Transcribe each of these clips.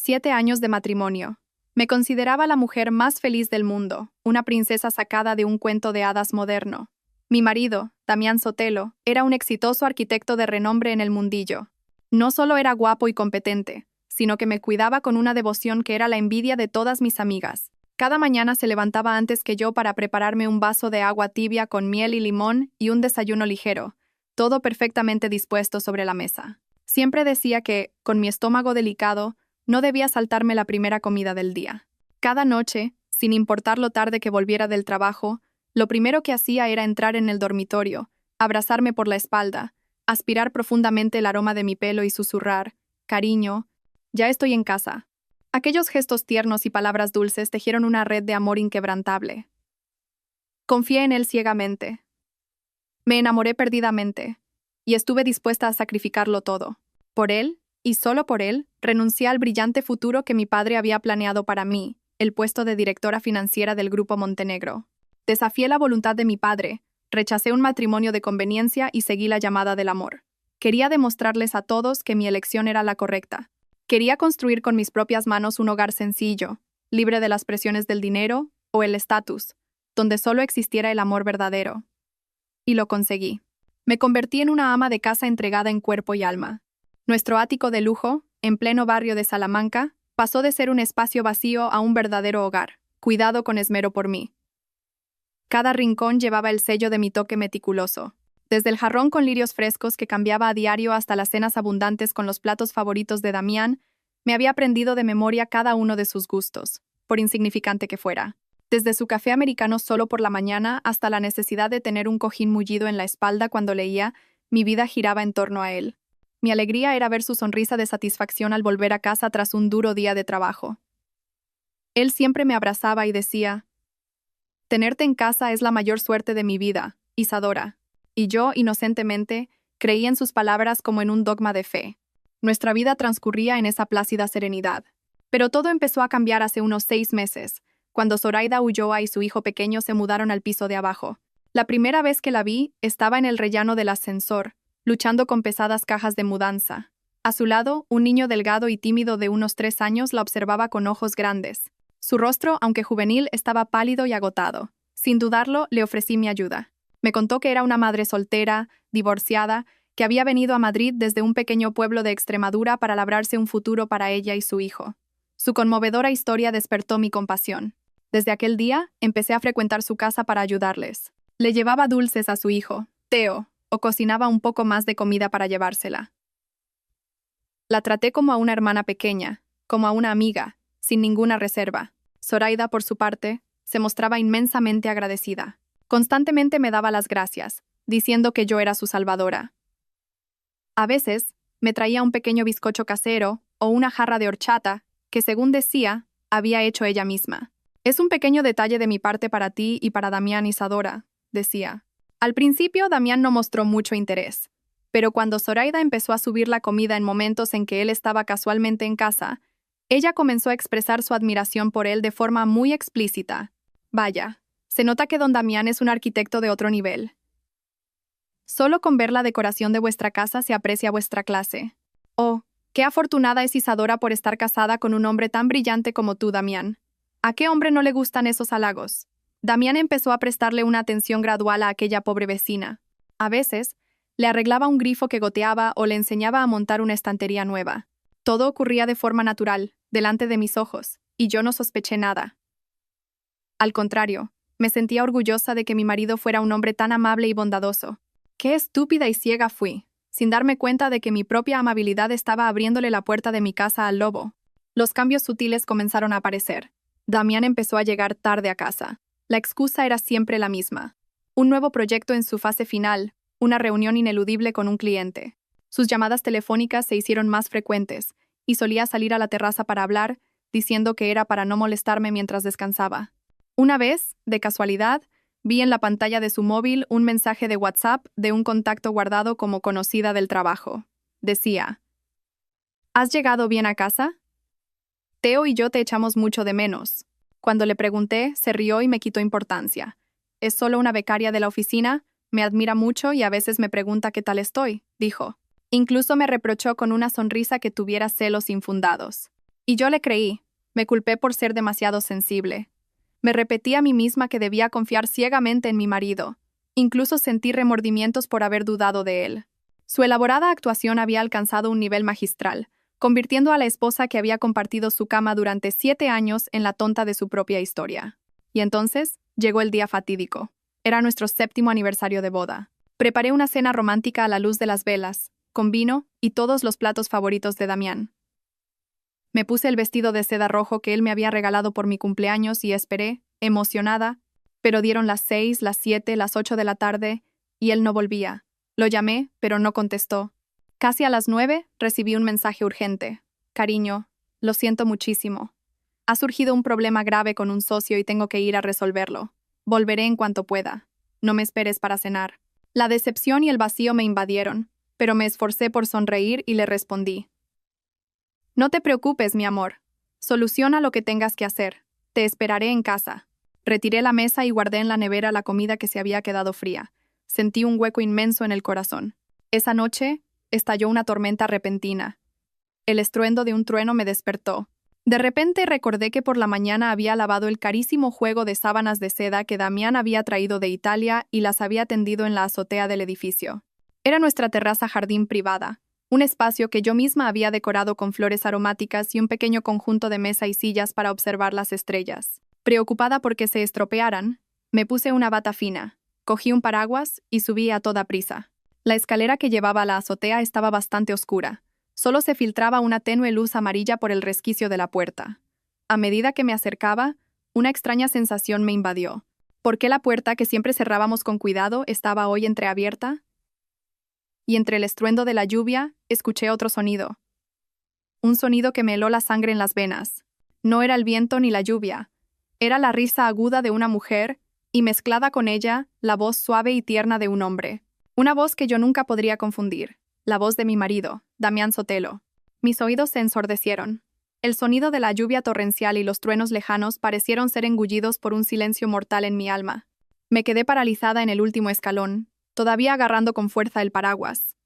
7 años de matrimonio. Me consideraba la mujer más feliz del mundo, una princesa sacada de un cuento de hadas moderno. Mi marido, Damián Sotelo, era un exitoso arquitecto de renombre en el mundillo. No solo era guapo y competente, sino que me cuidaba con una devoción que era la envidia de todas mis amigas. Cada mañana se levantaba antes que yo para prepararme un vaso de agua tibia con miel y limón y un desayuno ligero, todo perfectamente dispuesto sobre la mesa. Siempre decía que, con mi estómago delicado, no debía saltarme la primera comida del día. Cada noche, sin importar lo tarde que volviera del trabajo, lo primero que hacía era entrar en el dormitorio, abrazarme por la espalda, aspirar profundamente el aroma de mi pelo y susurrar: «Cariño, ya estoy en casa». Aquellos gestos tiernos y palabras dulces tejieron una red de amor inquebrantable. Confié en él ciegamente. Me enamoré perdidamente, y estuve dispuesta a sacrificarlo todo. Por él, y solo por él, renuncié al brillante futuro que mi padre había planeado para mí, el puesto de directora financiera del Grupo Montenegro. Desafié la voluntad de mi padre, rechacé un matrimonio de conveniencia y seguí la llamada del amor. Quería demostrarles a todos que mi elección era la correcta. Quería construir con mis propias manos un hogar sencillo, libre de las presiones del dinero o el estatus, donde solo existiera el amor verdadero. Y lo conseguí. Me convertí en una ama de casa entregada en cuerpo y alma. Nuestro ático de lujo, en pleno barrio de Salamanca, pasó de ser un espacio vacío a un verdadero hogar, cuidado con esmero por mí. Cada rincón llevaba el sello de mi toque meticuloso. Desde el jarrón con lirios frescos que cambiaba a diario hasta las cenas abundantes con los platos favoritos de Damián, me había aprendido de memoria cada uno de sus gustos, por insignificante que fuera. Desde su café americano solo por la mañana hasta la necesidad de tener un cojín mullido en la espalda cuando leía, mi vida giraba en torno a él. Mi alegría era ver su sonrisa de satisfacción al volver a casa tras un duro día de trabajo. Él siempre me abrazaba y decía: «Tenerte en casa es la mayor suerte de mi vida, Isadora». Y yo, inocentemente, creí en sus palabras como en un dogma de fe. Nuestra vida transcurría en esa plácida serenidad. Pero todo empezó a cambiar hace unos 6 meses, cuando Zoraida Ulloa y su hijo pequeño se mudaron al piso de abajo. La primera vez que la vi, estaba en el rellano del ascensor, luchando con pesadas cajas de mudanza. A su lado, un niño delgado y tímido de unos 3 años la observaba con ojos grandes. Su rostro, aunque juvenil, estaba pálido y agotado. Sin dudarlo, le ofrecí mi ayuda. Me contó que era una madre soltera, divorciada, que había venido a Madrid desde un pequeño pueblo de Extremadura para labrarse un futuro para ella y su hijo. Su conmovedora historia despertó mi compasión. Desde aquel día, empecé a frecuentar su casa para ayudarles. Le llevaba dulces a su hijo, Teo, o cocinaba un poco más de comida para llevársela. La traté como a una hermana pequeña, como a una amiga, sin ninguna reserva. Zoraida, por su parte, se mostraba inmensamente agradecida. Constantemente me daba las gracias, diciendo que yo era su salvadora. A veces, me traía un pequeño bizcocho casero o una jarra de horchata que, según decía, había hecho ella misma. «Es un pequeño detalle de mi parte para ti y para Damián, Isadora», decía. Al principio, Damián no mostró mucho interés, pero cuando Zoraida empezó a subir la comida en momentos en que él estaba casualmente en casa, ella comenzó a expresar su admiración por él de forma muy explícita. «Vaya, se nota que don Damián es un arquitecto de otro nivel. Solo con ver la decoración de vuestra casa se aprecia vuestra clase. Oh, qué afortunada es Isadora por estar casada con un hombre tan brillante como tú, Damián. ¿A qué hombre no le gustan esos halagos?». Damián empezó a prestarle una atención gradual a aquella pobre vecina. A veces, le arreglaba un grifo que goteaba o le enseñaba a montar una estantería nueva. Todo ocurría de forma natural, delante de mis ojos, y yo no sospeché nada. Al contrario, me sentía orgullosa de que mi marido fuera un hombre tan amable y bondadoso. Qué estúpida y ciega fui, sin darme cuenta de que mi propia amabilidad estaba abriéndole la puerta de mi casa al lobo. Los cambios sutiles comenzaron a aparecer. Damián empezó a llegar tarde a casa. La excusa era siempre la misma. Un nuevo proyecto en su fase final, una reunión ineludible con un cliente. Sus llamadas telefónicas se hicieron más frecuentes, y solía salir a la terraza para hablar, diciendo que era para no molestarme mientras descansaba. Una vez, de casualidad, vi en la pantalla de su móvil un mensaje de WhatsApp de un contacto guardado como conocida del trabajo. Decía: «¿Has llegado bien a casa? Teo y yo te echamos mucho de menos». Cuando le pregunté, se rió y me quitó importancia. «Es solo una becaria de la oficina, me admira mucho y a veces me pregunta qué tal estoy», dijo. Incluso me reprochó con una sonrisa que tuviera celos infundados. Y yo le creí. Me culpé por ser demasiado sensible. Me repetí a mí misma que debía confiar ciegamente en mi marido. Incluso sentí remordimientos por haber dudado de él. Su elaborada actuación había alcanzado un nivel magistral, convirtiendo a la esposa que había compartido su cama durante 7 años en la tonta de su propia historia. Y entonces llegó el día fatídico. Era nuestro 7º aniversario de boda. Preparé una cena romántica a la luz de las velas, con vino y todos los platos favoritos de Damián. Me puse el vestido de seda rojo que él me había regalado por mi cumpleaños y esperé, emocionada, pero dieron las 6, las 7, las 8 de la tarde y él no volvía. Lo llamé, pero no contestó. Casi a las 9 recibí un mensaje urgente. Cariño, lo siento muchísimo. Ha surgido un problema grave con un socio y tengo que ir a resolverlo. Volveré en cuanto pueda. No me esperes para cenar. La decepción y el vacío me invadieron, pero me esforcé por sonreír y le respondí. No te preocupes, mi amor. Soluciona lo que tengas que hacer. Te esperaré en casa. Retiré la mesa y guardé en la nevera la comida que se había quedado fría. Sentí un hueco inmenso en el corazón. Esa noche estalló una tormenta repentina. El estruendo de un trueno me despertó. De repente recordé que por la mañana había lavado el carísimo juego de sábanas de seda que Damián había traído de Italia y las había tendido en la azotea del edificio. Era nuestra terraza jardín privada, un espacio que yo misma había decorado con flores aromáticas y un pequeño conjunto de mesa y sillas para observar las estrellas. Preocupada por que se estropearan, me puse una bata fina, cogí un paraguas y subí a toda prisa. La escalera que llevaba a la azotea estaba bastante oscura. Solo se filtraba una tenue luz amarilla por el resquicio de la puerta. A medida que me acercaba, una extraña sensación me invadió. ¿Por qué la puerta, que siempre cerrábamos con cuidado, estaba hoy entreabierta? Y entre el estruendo de la lluvia, escuché otro sonido. Un sonido que me heló la sangre en las venas. No era el viento ni la lluvia. Era la risa aguda de una mujer, y mezclada con ella, la voz suave y tierna de un hombre. Una voz que yo nunca podría confundir. La voz de mi marido, Damián Sotelo. Mis oídos se ensordecieron. El sonido de la lluvia torrencial y los truenos lejanos parecieron ser engullidos por un silencio mortal en mi alma. Me quedé paralizada en el último escalón, todavía agarrando con fuerza el paraguas.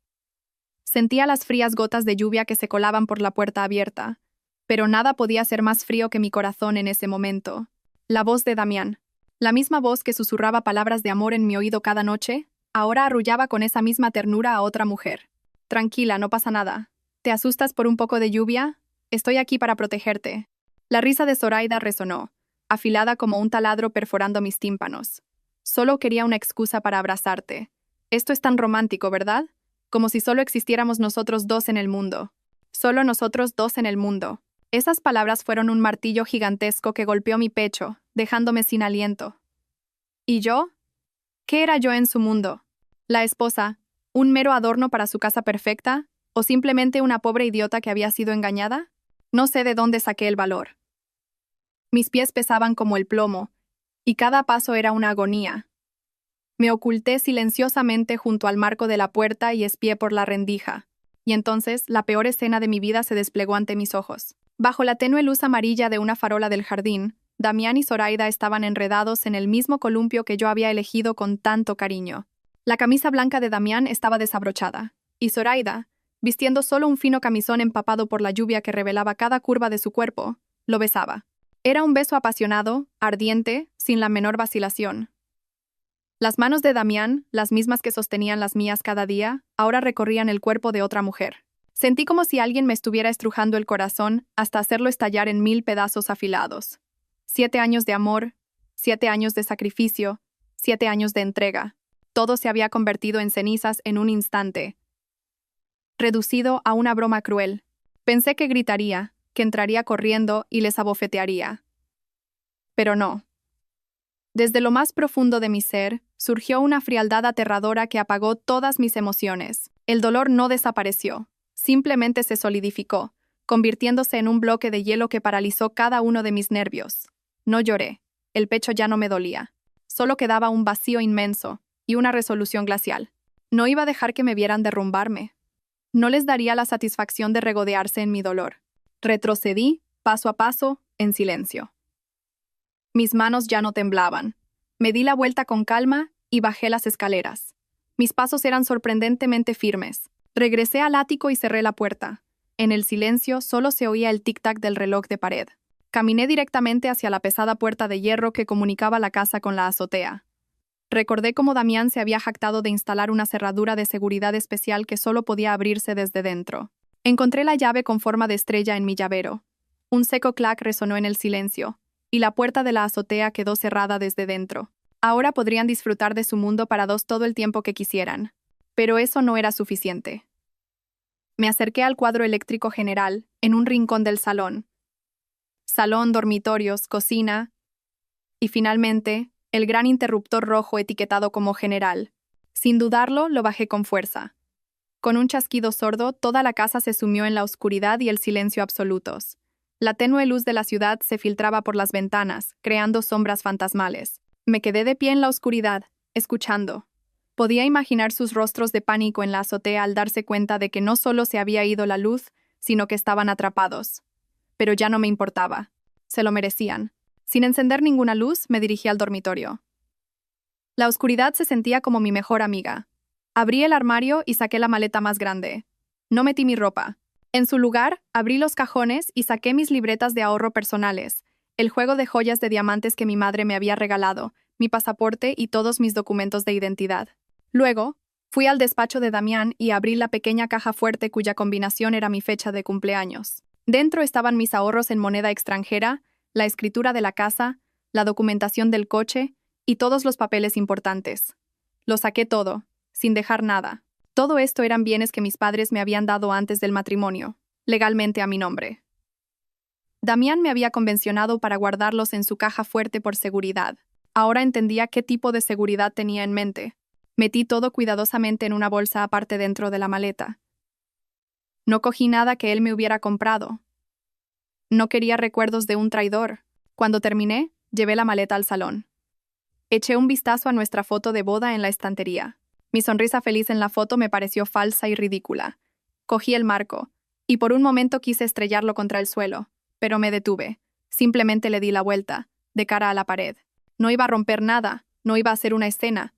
Sentía las frías gotas de lluvia que se colaban por la puerta abierta, pero nada podía ser más frío que mi corazón en ese momento. La voz de Damián, la misma voz que susurraba palabras de amor en mi oído cada noche, ahora arrullaba con esa misma ternura a otra mujer. Tranquila, no pasa nada. ¿Te asustas por un poco de lluvia? Estoy aquí para protegerte. La risa de Zoraida resonó, afilada como un taladro perforando mis tímpanos. Solo quería una excusa para abrazarte. Esto es tan romántico, ¿verdad? Como si solo existiéramos nosotros dos en el mundo. Solo nosotros dos en el mundo. Esas palabras fueron un martillo gigantesco que golpeó mi pecho, dejándome sin aliento. ¿Y yo? ¿Qué era yo en su mundo? La esposa, ¿un mero adorno para su casa perfecta? ¿O simplemente una pobre idiota que había sido engañada? No sé de dónde saqué el valor. Mis pies pesaban como el plomo, y cada paso era una agonía. Me oculté silenciosamente junto al marco de la puerta y espié por la rendija. Y entonces la peor escena de mi vida se desplegó ante mis ojos. Bajo la tenue luz amarilla de una farola del jardín, Damián y Zoraida estaban enredados en el mismo columpio que yo había elegido con tanto cariño. La camisa blanca de Damián estaba desabrochada, y Zoraida, vistiendo solo un fino camisón empapado por la lluvia que revelaba cada curva de su cuerpo, lo besaba. Era un beso apasionado, ardiente, sin la menor vacilación. Las manos de Damián, las mismas que sostenían las mías cada día, ahora recorrían el cuerpo de otra mujer. Sentí como si alguien me estuviera estrujando el corazón hasta hacerlo estallar en 1000 pedazos afilados. 7 años de amor, 7 años de sacrificio, 7 años de entrega. Todo se había convertido en cenizas en un instante. Reducido a una broma cruel. Pensé que gritaría, que entraría corriendo y les abofetearía. Pero no. Desde lo más profundo de mi ser, surgió una frialdad aterradora que apagó todas mis emociones. El dolor no desapareció, simplemente se solidificó, convirtiéndose en un bloque de hielo que paralizó cada uno de mis nervios. No lloré, el pecho ya no me dolía. Solo quedaba un vacío inmenso y una resolución glacial. No iba a dejar que me vieran derrumbarme. No les daría la satisfacción de regodearse en mi dolor. Retrocedí, paso a paso, en silencio. Mis manos ya no temblaban. Me di la vuelta con calma y bajé las escaleras. Mis pasos eran sorprendentemente firmes. Regresé al ático y cerré la puerta. En el silencio solo se oía el tic-tac del reloj de pared. Caminé directamente hacia la pesada puerta de hierro que comunicaba la casa con la azotea. Recordé cómo Damián se había jactado de instalar una cerradura de seguridad especial que solo podía abrirse desde dentro. Encontré la llave con forma de estrella en mi llavero. Un seco clac resonó en el silencio, y la puerta de la azotea quedó cerrada desde dentro. Ahora podrían disfrutar de su mundo para dos todo el tiempo que quisieran. Pero eso no era suficiente. Me acerqué al cuadro eléctrico general, en un rincón del salón. Salón, dormitorios, cocina, y finalmente, el gran interruptor rojo etiquetado como general. Sin dudarlo, lo bajé con fuerza. Con un chasquido sordo, toda la casa se sumió en la oscuridad y el silencio absolutos. La tenue luz de la ciudad se filtraba por las ventanas, creando sombras fantasmales. Me quedé de pie en la oscuridad, escuchando. Podía imaginar sus rostros de pánico en la azotea al darse cuenta de que no solo se había ido la luz, sino que estaban atrapados. Pero ya no me importaba. Se lo merecían. Sin encender ninguna luz, me dirigí al dormitorio. La oscuridad se sentía como mi mejor amiga. Abrí el armario y saqué la maleta más grande. No metí mi ropa. En su lugar, abrí los cajones y saqué mis libretas de ahorro personales, el juego de joyas de diamantes que mi madre me había regalado, mi pasaporte y todos mis documentos de identidad. Luego, fui al despacho de Damián y abrí la pequeña caja fuerte cuya combinación era mi fecha de cumpleaños. Dentro estaban mis ahorros en moneda extranjera, la escritura de la casa, la documentación del coche y todos los papeles importantes. Lo saqué todo, sin dejar nada. Todo esto eran bienes que mis padres me habían dado antes del matrimonio, legalmente a mi nombre. Damián me había convencionado para guardarlos en su caja fuerte por seguridad. Ahora entendía qué tipo de seguridad tenía en mente. Metí todo cuidadosamente en una bolsa aparte dentro de la maleta. No cogí nada que él me hubiera comprado. No quería recuerdos de un traidor. Cuando terminé, llevé la maleta al salón. Eché un vistazo a nuestra foto de boda en la estantería. Mi sonrisa feliz en la foto me pareció falsa y ridícula. Cogí el marco, y por un momento quise estrellarlo contra el suelo, pero me detuve. Simplemente le di la vuelta, de cara a la pared. No iba a romper nada, no iba a hacer una escena.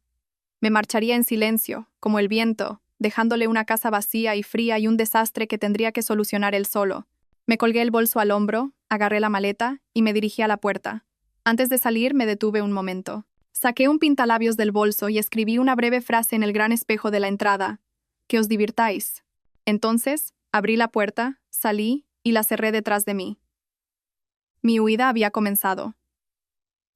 Me marcharía en silencio, como el viento, dejándole una casa vacía y fría y un desastre que tendría que solucionar él solo. Me colgué el bolso al hombro, agarré la maleta y me dirigí a la puerta. Antes de salir me detuve un momento. Saqué un pintalabios del bolso y escribí una breve frase en el gran espejo de la entrada. Que os divirtáis. Entonces, abrí la puerta, salí y la cerré detrás de mí. Mi huida había comenzado.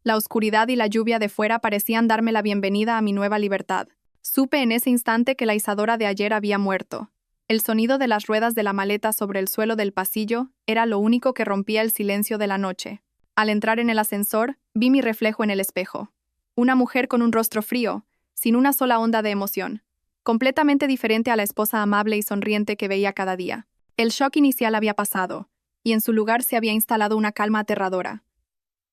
La oscuridad y la lluvia de fuera parecían darme la bienvenida a mi nueva libertad. Supe en ese instante que la Isadora de ayer había muerto. El sonido de las ruedas de la maleta sobre el suelo del pasillo era lo único que rompía el silencio de la noche. Al entrar en el ascensor, vi mi reflejo en el espejo. Una mujer con un rostro frío, sin una sola onda de emoción, completamente diferente a la esposa amable y sonriente que veía cada día. El shock inicial había pasado, y en su lugar se había instalado una calma aterradora.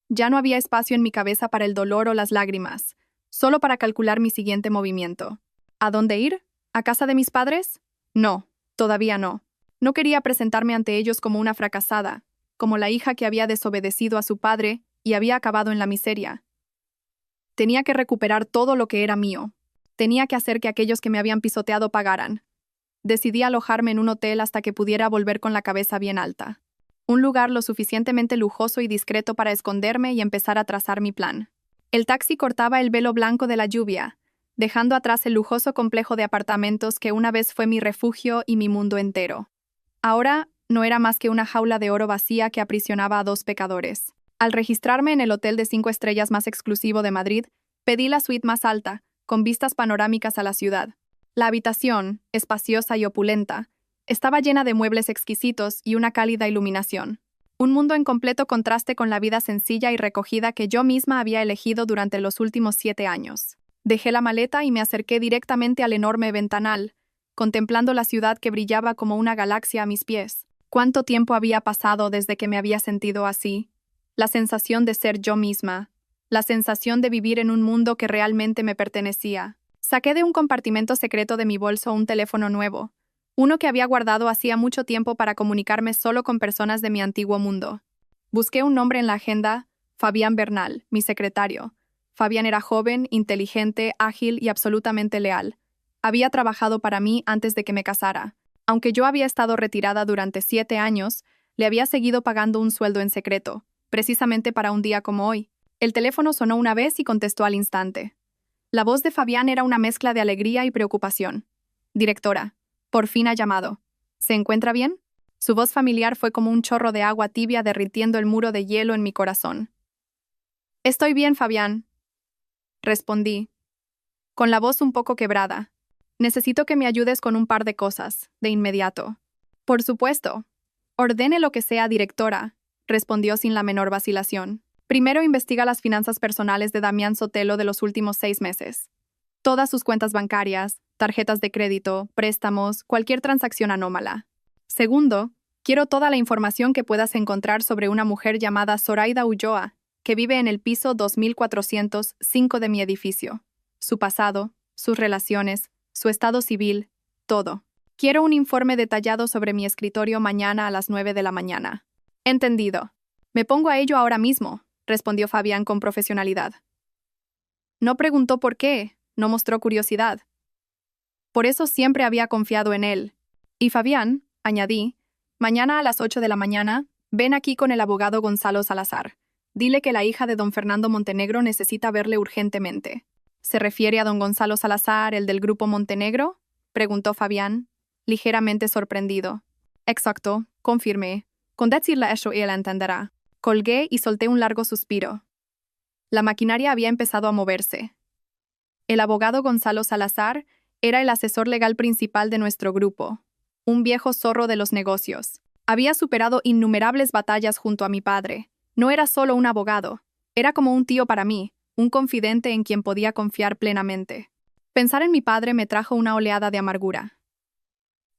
Ya no había espacio en mi cabeza para el dolor o las lágrimas, solo para calcular mi siguiente movimiento. ¿A dónde ir? ¿A casa de mis padres? No, todavía no. No quería presentarme ante ellos como una fracasada, como la hija que había desobedecido a su padre y había acabado en la miseria. Tenía que recuperar todo lo que era mío. Tenía que hacer que aquellos que me habían pisoteado pagaran. Decidí alojarme en un hotel hasta que pudiera volver con la cabeza bien alta. Un lugar lo suficientemente lujoso y discreto para esconderme y empezar a trazar mi plan. El taxi cortaba el velo blanco de la lluvia, dejando atrás el lujoso complejo de apartamentos que una vez fue mi refugio y mi mundo entero. Ahora no era más que una jaula de oro vacía que aprisionaba a dos pecadores. Al registrarme en el hotel de 5 estrellas más exclusivo de Madrid, pedí la suite más alta, con vistas panorámicas a la ciudad. La habitación, espaciosa y opulenta, estaba llena de muebles exquisitos y una cálida iluminación. Un mundo en completo contraste con la vida sencilla y recogida que yo misma había elegido durante los últimos 7 años. Dejé la maleta y me acerqué directamente al enorme ventanal, contemplando la ciudad que brillaba como una galaxia a mis pies. ¿Cuánto tiempo había pasado desde que me había sentido así? La sensación de ser yo misma, la sensación de vivir en un mundo que realmente me pertenecía. Saqué de un compartimento secreto de mi bolso un teléfono nuevo, uno que había guardado hacía mucho tiempo para comunicarme solo con personas de mi antiguo mundo. Busqué un nombre en la agenda, Fabián Bernal, mi secretario. Fabián era joven, inteligente, ágil y absolutamente leal. Había trabajado para mí antes de que me casara. Aunque yo había estado retirada durante 7 años, le había seguido pagando un sueldo en secreto, precisamente para un día como hoy. El teléfono sonó una vez y contestó al instante. La voz de Fabián era una mezcla de alegría y preocupación. Directora, por fin ha llamado. ¿Se encuentra bien? Su voz familiar fue como un chorro de agua tibia derritiendo el muro de hielo en mi corazón. Estoy bien, Fabián, respondí, con la voz un poco quebrada. Necesito que me ayudes con un par de cosas, de inmediato. Por supuesto. Ordene lo que sea, directora, respondió sin la menor vacilación. Primero investiga las finanzas personales de Damián Sotelo de los últimos 6 meses. Todas sus cuentas bancarias, tarjetas de crédito, préstamos, cualquier transacción anómala. Segundo, quiero toda la información que puedas encontrar sobre una mujer llamada Zoraida Ulloa, que vive en el piso 2405 de mi edificio. Su pasado, sus relaciones, su estado civil, todo. Quiero un informe detallado sobre mi escritorio mañana a las 9 de la mañana. Entendido. Me pongo a ello ahora mismo, respondió Fabián con profesionalidad. No preguntó por qué, no mostró curiosidad. Por eso siempre había confiado en él. Y Fabián, añadí, mañana a las 8 de la mañana, ven aquí con el abogado Gonzalo Salazar. Dile que la hija de don Fernando Montenegro necesita verle urgentemente. ¿Se refiere a don Gonzalo Salazar, el del grupo Montenegro? Preguntó Fabián, ligeramente sorprendido. Exacto, confirmé. Con decirle eso él entenderá. Colgué y solté un largo suspiro. La maquinaria había empezado a moverse. El abogado Gonzalo Salazar era el asesor legal principal de nuestro grupo, un viejo zorro de los negocios. Había superado innumerables batallas junto a mi padre. No era solo un abogado, era como un tío para mí, un confidente en quien podía confiar plenamente. Pensar en mi padre me trajo una oleada de amargura.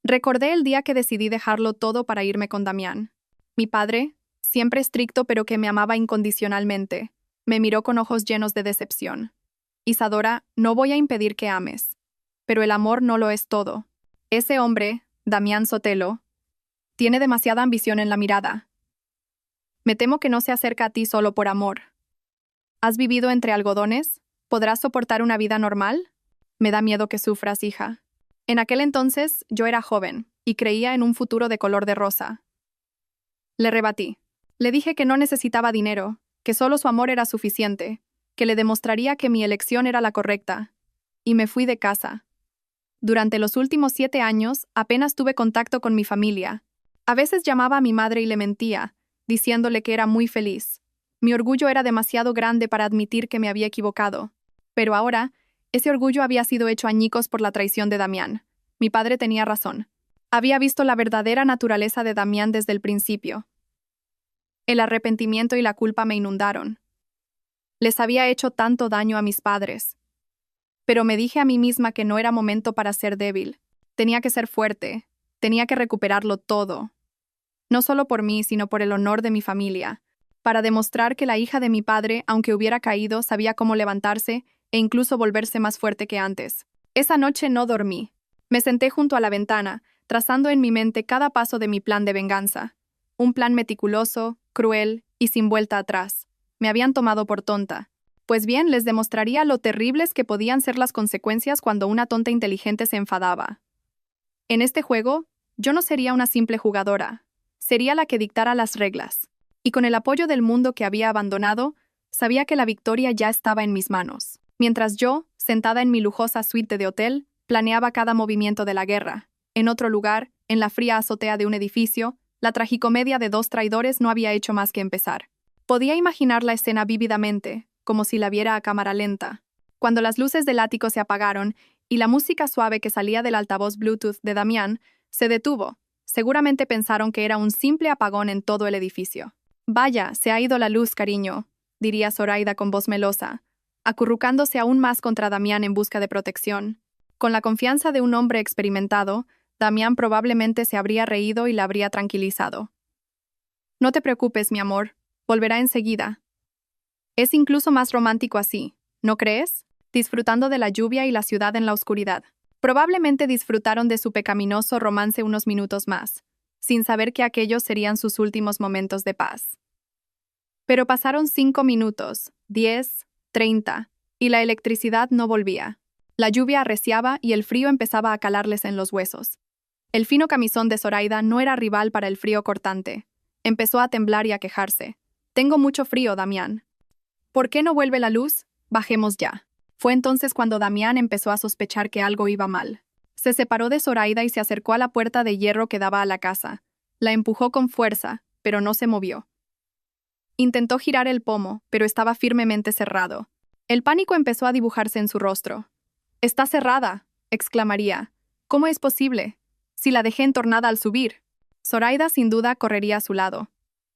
Recordé el día que decidí dejarlo todo para irme con Damián. Mi padre, siempre estricto pero que me amaba incondicionalmente, me miró con ojos llenos de decepción. Isadora, no voy a impedir que ames. Pero el amor no lo es todo. Ese hombre, Damián Sotelo, tiene demasiada ambición en la mirada. Me temo que no se acerca a ti solo por amor. ¿Has vivido entre algodones? ¿Podrás soportar una vida normal? Me da miedo que sufras, hija. En aquel entonces yo era joven y creía en un futuro de color de rosa. Le rebatí. Le dije que no necesitaba dinero, que solo su amor era suficiente, que le demostraría que mi elección era la correcta. Y me fui de casa. Durante los últimos 7 años apenas tuve contacto con mi familia. A veces llamaba a mi madre y le mentía, diciéndole que era muy feliz. Mi orgullo era demasiado grande para admitir que me había equivocado. Pero ahora, ese orgullo había sido hecho añicos por la traición de Damián. Mi padre tenía razón. Había visto la verdadera naturaleza de Damián desde el principio. El arrepentimiento y la culpa me inundaron. Les había hecho tanto daño a mis padres. Pero me dije a mí misma que no era momento para ser débil. Tenía que ser fuerte. Tenía que recuperarlo todo. No solo por mí, sino por el honor de mi familia. Para demostrar que la hija de mi padre, aunque hubiera caído, sabía cómo levantarse e incluso volverse más fuerte que antes. Esa noche no dormí. Me senté junto a la ventana, trazando en mi mente cada paso de mi plan de venganza. Un plan meticuloso, cruel y sin vuelta atrás. Me habían tomado por tonta. Pues bien, les demostraría lo terribles que podían ser las consecuencias cuando una tonta inteligente se enfadaba. En este juego, yo no sería una simple jugadora. Sería la que dictara las reglas. Y con el apoyo del mundo que había abandonado, sabía que la victoria ya estaba en mis manos. Mientras yo, sentada en mi lujosa suite de hotel, planeaba cada movimiento de la guerra. En otro lugar, en la fría azotea de un edificio, la tragicomedia de 2 traidores no había hecho más que empezar. Podía imaginar la escena vívidamente, como si la viera a cámara lenta. Cuando las luces del ático se apagaron y la música suave que salía del altavoz Bluetooth de Damián se detuvo, seguramente pensaron que era un simple apagón en todo el edificio. «Vaya, se ha ido la luz, cariño», diría Zoraida con voz melosa, acurrucándose aún más contra Damián en busca de protección. Con la confianza de un hombre experimentado, Damián probablemente se habría reído y la habría tranquilizado. «No te preocupes, mi amor, volverá enseguida». Es incluso más romántico así, ¿no crees? Disfrutando de la lluvia y la ciudad en la oscuridad. Probablemente disfrutaron de su pecaminoso romance unos minutos más, sin saber que aquellos serían sus últimos momentos de paz. Pero pasaron 5 minutos, 10, 30, y la electricidad no volvía. La lluvia arreciaba y el frío empezaba a calarles en los huesos. El fino camisón de Zoraida no era rival para el frío cortante. Empezó a temblar y a quejarse. «Tengo mucho frío, Damián». «¿Por qué no vuelve la luz? Bajemos ya». Fue entonces cuando Damián empezó a sospechar que algo iba mal. Se separó de Zoraida y se acercó a la puerta de hierro que daba a la casa. La empujó con fuerza, pero no se movió. Intentó girar el pomo, pero estaba firmemente cerrado. El pánico empezó a dibujarse en su rostro. «Está cerrada», exclamaría. «¿Cómo es posible? Si la dejé entornada al subir». Zoraida sin duda correría a su lado.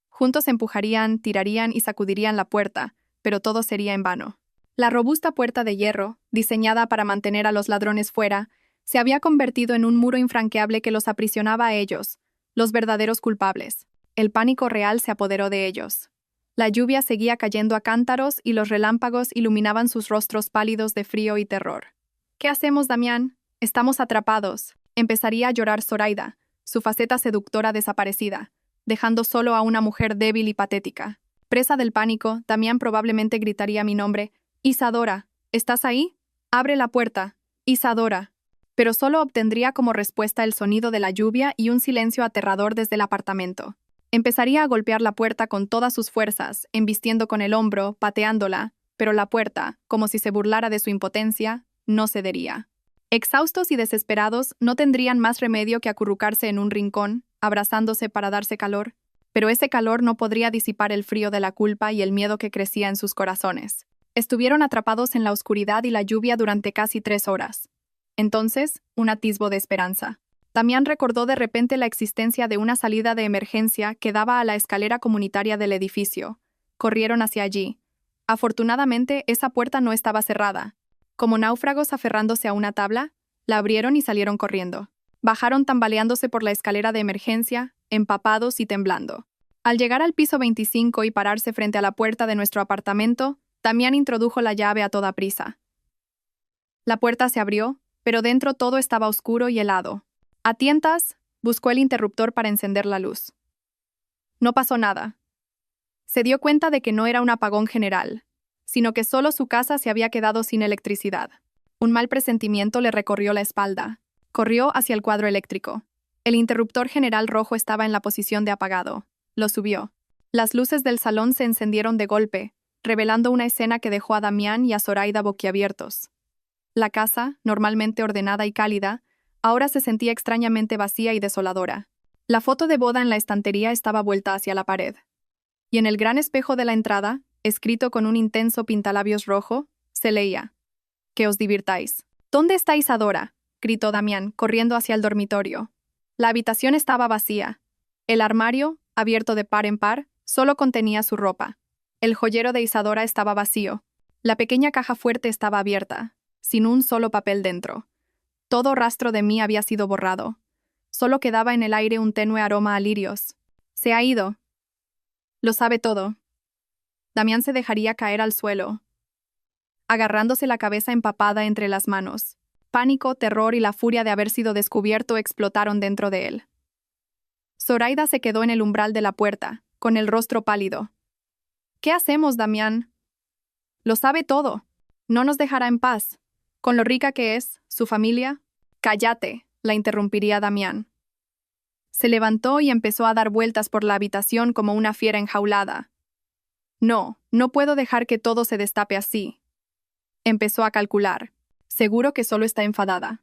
Juntos empujarían, tirarían y sacudirían la puerta, pero todo sería en vano. La robusta puerta de hierro, diseñada para mantener a los ladrones fuera, se había convertido en un muro infranqueable que los aprisionaba a ellos, los verdaderos culpables. El pánico real se apoderó de ellos. La lluvia seguía cayendo a cántaros y los relámpagos iluminaban sus rostros pálidos de frío y terror. «¿Qué hacemos, Damián? Estamos atrapados». Empezaría a llorar Zoraida, su faceta seductora desaparecida, dejando solo a una mujer débil y patética. Presa del pánico, Damián probablemente gritaría mi nombre. «Isadora, ¿estás ahí? Abre la puerta. Isadora». Pero solo obtendría como respuesta el sonido de la lluvia y un silencio aterrador desde el apartamento. Empezaría a golpear la puerta con todas sus fuerzas, embistiendo con el hombro, pateándola, pero la puerta, como si se burlara de su impotencia, no cedería. Exhaustos y desesperados, no tendrían más remedio que acurrucarse en un rincón, abrazándose para darse calor, pero ese calor no podría disipar el frío de la culpa y el miedo que crecía en sus corazones. Estuvieron atrapados en la oscuridad y la lluvia durante casi 3 horas. Entonces, un atisbo de esperanza. Damián recordó de repente la existencia de una salida de emergencia que daba a la escalera comunitaria del edificio. Corrieron hacia allí. Afortunadamente, esa puerta no estaba cerrada. Como náufragos aferrándose a una tabla, la abrieron y salieron corriendo. Bajaron tambaleándose por la escalera de emergencia, empapados y temblando. Al llegar al piso 25 y pararse frente a la puerta de nuestro apartamento, Damián introdujo la llave a toda prisa. La puerta se abrió, pero dentro todo estaba oscuro y helado. A tientas, buscó el interruptor para encender la luz. No pasó nada. Se dio cuenta de que no era un apagón general, sino que solo su casa se había quedado sin electricidad. Un mal presentimiento le recorrió la espalda. Corrió hacia el cuadro eléctrico. El interruptor general rojo estaba en la posición de apagado. Lo subió. Las luces del salón se encendieron de golpe, revelando una escena que dejó a Damián y a Zoraida boquiabiertos. La casa, normalmente ordenada y cálida, ahora se sentía extrañamente vacía y desoladora. La foto de boda en la estantería estaba vuelta hacia la pared. Y en el gran espejo de la entrada, escrito con un intenso pintalabios rojo, se leía: «Que os divirtáis». «¿Dónde está Isadora?», gritó Damián, corriendo hacia el dormitorio. La habitación estaba vacía. El armario, abierto de par en par, solo contenía su ropa. El joyero de Isadora estaba vacío. La pequeña caja fuerte estaba abierta, sin un solo papel dentro. Todo rastro de mí había sido borrado. Solo quedaba en el aire un tenue aroma a lirios. «Se ha ido». «Lo sabe todo». Damián se dejaría caer al suelo, agarrándose la cabeza empapada entre las manos. Pánico, terror y la furia de haber sido descubierto explotaron dentro de él. Zoraida se quedó en el umbral de la puerta, con el rostro pálido. «¿Qué hacemos, Damián?» «Lo sabe todo. No nos dejará en paz. Con lo rica que es, su familia». «Cállate», la interrumpiría Damián. Se levantó y empezó a dar vueltas por la habitación como una fiera enjaulada. No puedo dejar que todo se destape así. Empezó a calcular. Seguro que solo está enfadada.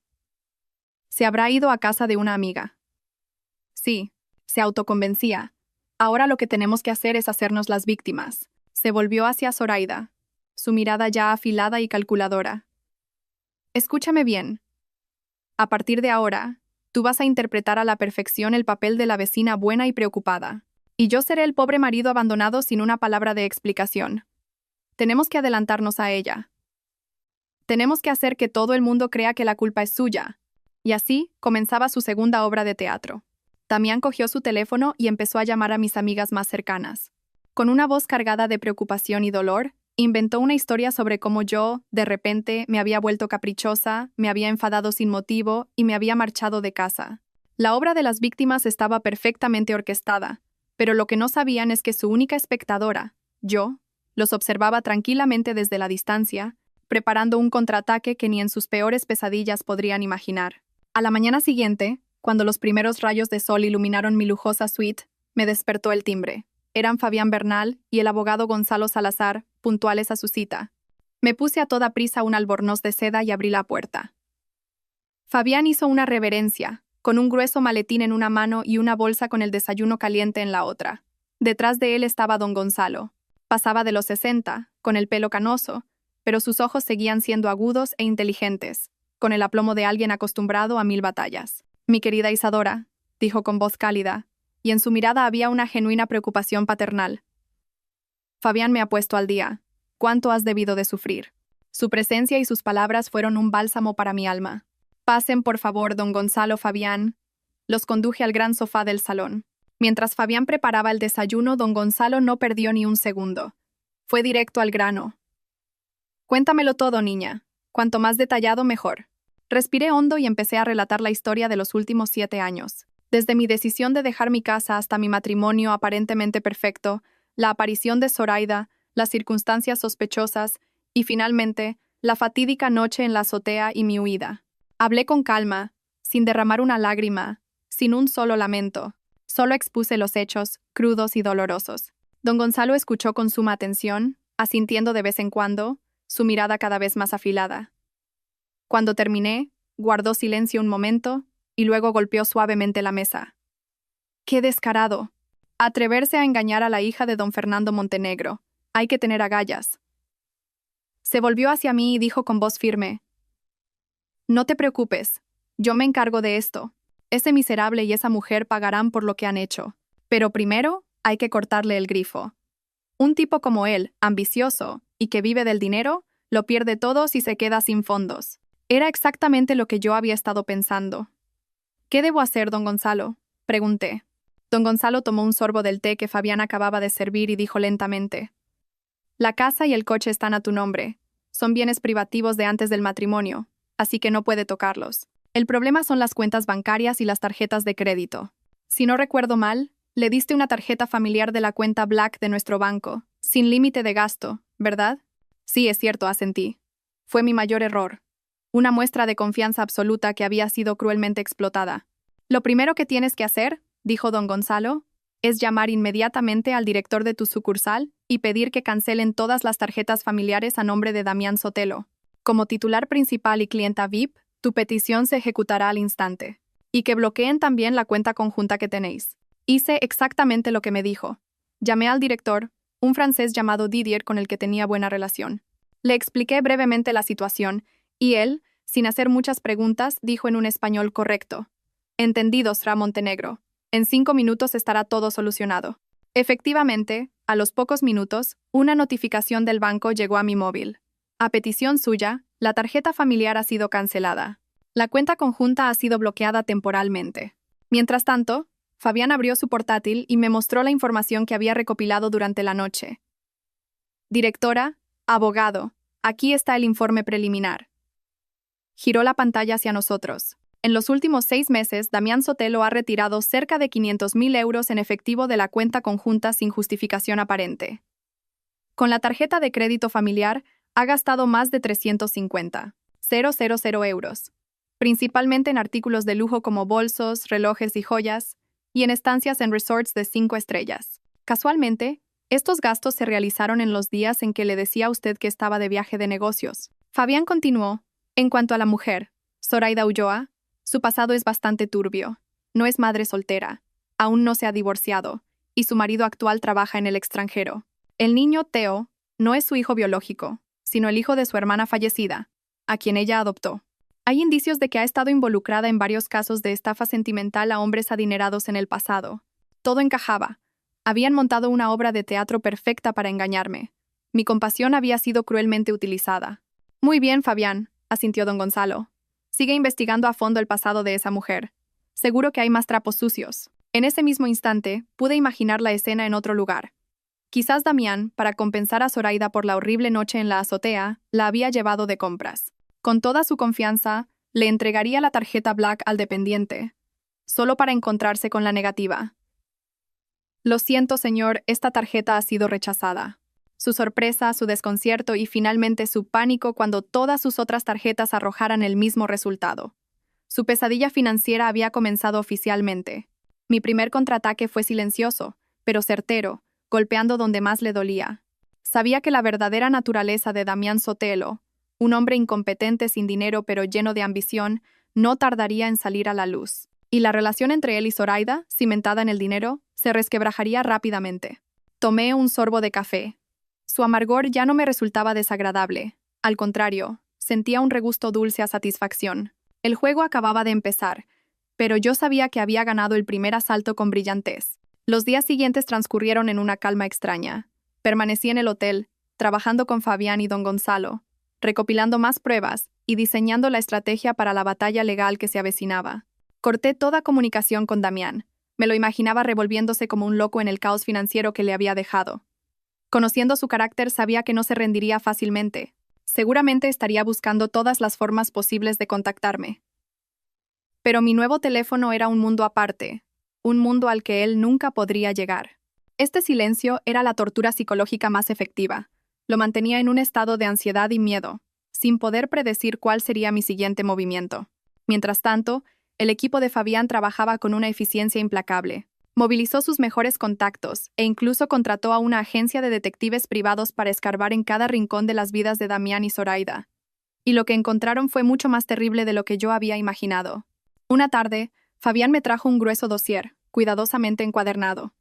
Se habrá ido a casa de una amiga. Sí, se autoconvencía. Ahora lo que tenemos que hacer es hacernos las víctimas. Se volvió hacia Zoraida, su mirada ya afilada y calculadora. Escúchame bien. A partir de ahora, tú vas a interpretar a la perfección el papel de la vecina buena y preocupada. Y yo seré el pobre marido abandonado sin una palabra de explicación. Tenemos que adelantarnos a ella. Tenemos que hacer que todo el mundo crea que la culpa es suya. Y así comenzaba su segunda obra de teatro. Damián cogió su teléfono y empezó a llamar a mis amigas más cercanas. Con una voz cargada de preocupación y dolor, inventó una historia sobre cómo yo, de repente, me había vuelto caprichosa, me había enfadado sin motivo y me había marchado de casa. La obra de las víctimas estaba perfectamente orquestada, pero lo que no sabían es que su única espectadora, yo, los observaba tranquilamente desde la distancia, preparando un contraataque que ni en sus peores pesadillas podrían imaginar. A la mañana siguiente, Cuando los primeros rayos de sol iluminaron mi lujosa suite, me despertó el timbre. Eran Fabián Bernal y el abogado Gonzalo Salazar, puntuales a su cita. Me puse a toda prisa un albornoz de seda y abrí la puerta. Fabián hizo una reverencia, con un grueso maletín en una mano y una bolsa con el desayuno caliente en la otra. Detrás de él estaba don Gonzalo. Pasaba de los 60, con el pelo canoso, pero sus ojos seguían siendo agudos e inteligentes, con el aplomo de alguien acostumbrado a 1000 batallas. «Mi querida Isadora», dijo con voz cálida, y en su mirada había una genuina preocupación paternal. «Fabián me ha puesto al día. ¿Cuánto has debido de sufrir?» Su presencia y sus palabras fueron un bálsamo para mi alma. «Pasen, por favor, don Gonzalo, Fabián». Los conduje al gran sofá del salón. Mientras Fabián preparaba el desayuno, don Gonzalo no perdió ni un segundo. Fue directo al grano. «Cuéntamelo todo, niña. Cuanto más detallado, mejor». Respiré hondo y empecé a relatar la historia de los últimos 7 años. Desde mi decisión de dejar mi casa hasta mi matrimonio aparentemente perfecto, la aparición de Zoraida, las circunstancias sospechosas y, finalmente, la fatídica noche en la azotea y mi huida. Hablé con calma, sin derramar una lágrima, sin un solo lamento. Solo expuse los hechos, crudos y dolorosos. Don Gonzalo escuchó con suma atención, asintiendo de vez en cuando, su mirada cada vez más afilada. Cuando terminé, guardó silencio un momento y luego golpeó suavemente la mesa. ¡Qué descarado! Atreverse a engañar a la hija de don Fernando Montenegro. Hay que tener agallas. Se volvió hacia mí y dijo con voz firme: «No te preocupes, yo me encargo de esto. Ese miserable y esa mujer pagarán por lo que han hecho. Pero primero hay que cortarle el grifo. Un tipo como él, ambicioso y que vive del dinero, lo pierde todo si se queda sin fondos». Era exactamente lo que yo había estado pensando. «¿Qué debo hacer, don Gonzalo?», pregunté. Don Gonzalo tomó un sorbo del té que Fabián acababa de servir y dijo lentamente: «La casa y el coche están a tu nombre. Son bienes privativos de antes del matrimonio, así que no puede tocarlos. El problema son las cuentas bancarias y las tarjetas de crédito. Si no recuerdo mal, le diste una tarjeta familiar de la cuenta Black de nuestro banco, sin límite de gasto, ¿verdad?» «Sí, es cierto», asentí. «Fue mi mayor error. Una muestra de confianza absoluta que había sido cruelmente explotada. Lo primero que tienes que hacer», dijo don Gonzalo, «es llamar inmediatamente al director de tu sucursal y pedir que cancelen todas las tarjetas familiares a nombre de Damián Sotelo. Como titular principal y clienta VIP, tu petición se ejecutará al instante. Y que bloqueen también la cuenta conjunta que tenéis». Hice exactamente lo que me dijo. Llamé al director, un francés llamado Didier con el que tenía buena relación. Le expliqué brevemente la situación y él, sin hacer muchas preguntas, dijo en un español correcto: «Entendido, Sra. Montenegro. En 5 minutos estará todo solucionado». Efectivamente, a los pocos minutos, una notificación del banco llegó a mi móvil. A petición suya, la tarjeta familiar ha sido cancelada. La cuenta conjunta ha sido bloqueada temporalmente. Mientras tanto, Fabián abrió su portátil y me mostró la información que había recopilado durante la noche. «Directora, abogado, aquí está el informe preliminar». Giró la pantalla hacia nosotros. En los últimos 6 meses, Damián Sotelo ha retirado cerca de 500.000 euros en efectivo de la cuenta conjunta sin justificación aparente. Con la tarjeta de crédito familiar, ha gastado más de 350.000 euros, principalmente en artículos de lujo como bolsos, relojes y joyas, y en estancias en resorts de 5 estrellas. Casualmente, estos gastos se realizaron en los días en que le decía a usted que estaba de viaje de negocios. Fabián continuó: «En cuanto a la mujer, Zoraida Ulloa, su pasado es bastante turbio. No es madre soltera, aún no se ha divorciado, y su marido actual trabaja en el extranjero. El niño, Theo, no es su hijo biológico, sino el hijo de su hermana fallecida, a quien ella adoptó. Hay indicios de que ha estado involucrada en varios casos de estafa sentimental a hombres adinerados en el pasado. Todo encajaba. Habían montado una obra de teatro perfecta para engañarme. Mi compasión había sido cruelmente utilizada». «Muy bien, Fabián», asintió don Gonzalo. «Sigue investigando a fondo el pasado de esa mujer. Seguro que hay más trapos sucios». En ese mismo instante, pude imaginar la escena en otro lugar. Quizás Damián, para compensar a Zoraida por la horrible noche en la azotea, la había llevado de compras. Con toda su confianza, le entregaría la tarjeta Black al dependiente, solo para encontrarse con la negativa. «Lo siento, señor, esta tarjeta ha sido rechazada». Su sorpresa, su desconcierto y finalmente su pánico cuando todas sus otras tarjetas arrojaran el mismo resultado. Su pesadilla financiera había comenzado oficialmente. Mi primer contraataque fue silencioso, pero certero, golpeando donde más le dolía. Sabía que la verdadera naturaleza de Damián Sotelo, un hombre incompetente sin dinero pero lleno de ambición, no tardaría en salir a la luz. Y la relación entre él y Zoraida, cimentada en el dinero, se resquebrajaría rápidamente. Tomé un sorbo de café. Su amargor ya no me resultaba desagradable. Al contrario, sentía un regusto dulce a satisfacción. El juego acababa de empezar, pero yo sabía que había ganado el primer asalto con brillantez. Los días siguientes transcurrieron en una calma extraña. Permanecí en el hotel, trabajando con Fabián y don Gonzalo, recopilando más pruebas y diseñando la estrategia para la batalla legal que se avecinaba. Corté toda comunicación con Damián. Me lo imaginaba revolviéndose como un loco en el caos financiero que le había dejado. Conociendo su carácter, sabía que no se rendiría fácilmente. Seguramente estaría buscando todas las formas posibles de contactarme. Pero mi nuevo teléfono era un mundo aparte, un mundo al que él nunca podría llegar. Este silencio era la tortura psicológica más efectiva. Lo mantenía en un estado de ansiedad y miedo, sin poder predecir cuál sería mi siguiente movimiento. Mientras tanto, el equipo de Fabián trabajaba con una eficiencia implacable. Movilizó sus mejores contactos e incluso contrató a una agencia de detectives privados para escarbar en cada rincón de las vidas de Damián y Zoraida. Y lo que encontraron fue mucho más terrible de lo que yo había imaginado. Una tarde, Fabián me trajo un grueso dossier, cuidadosamente encuadernado.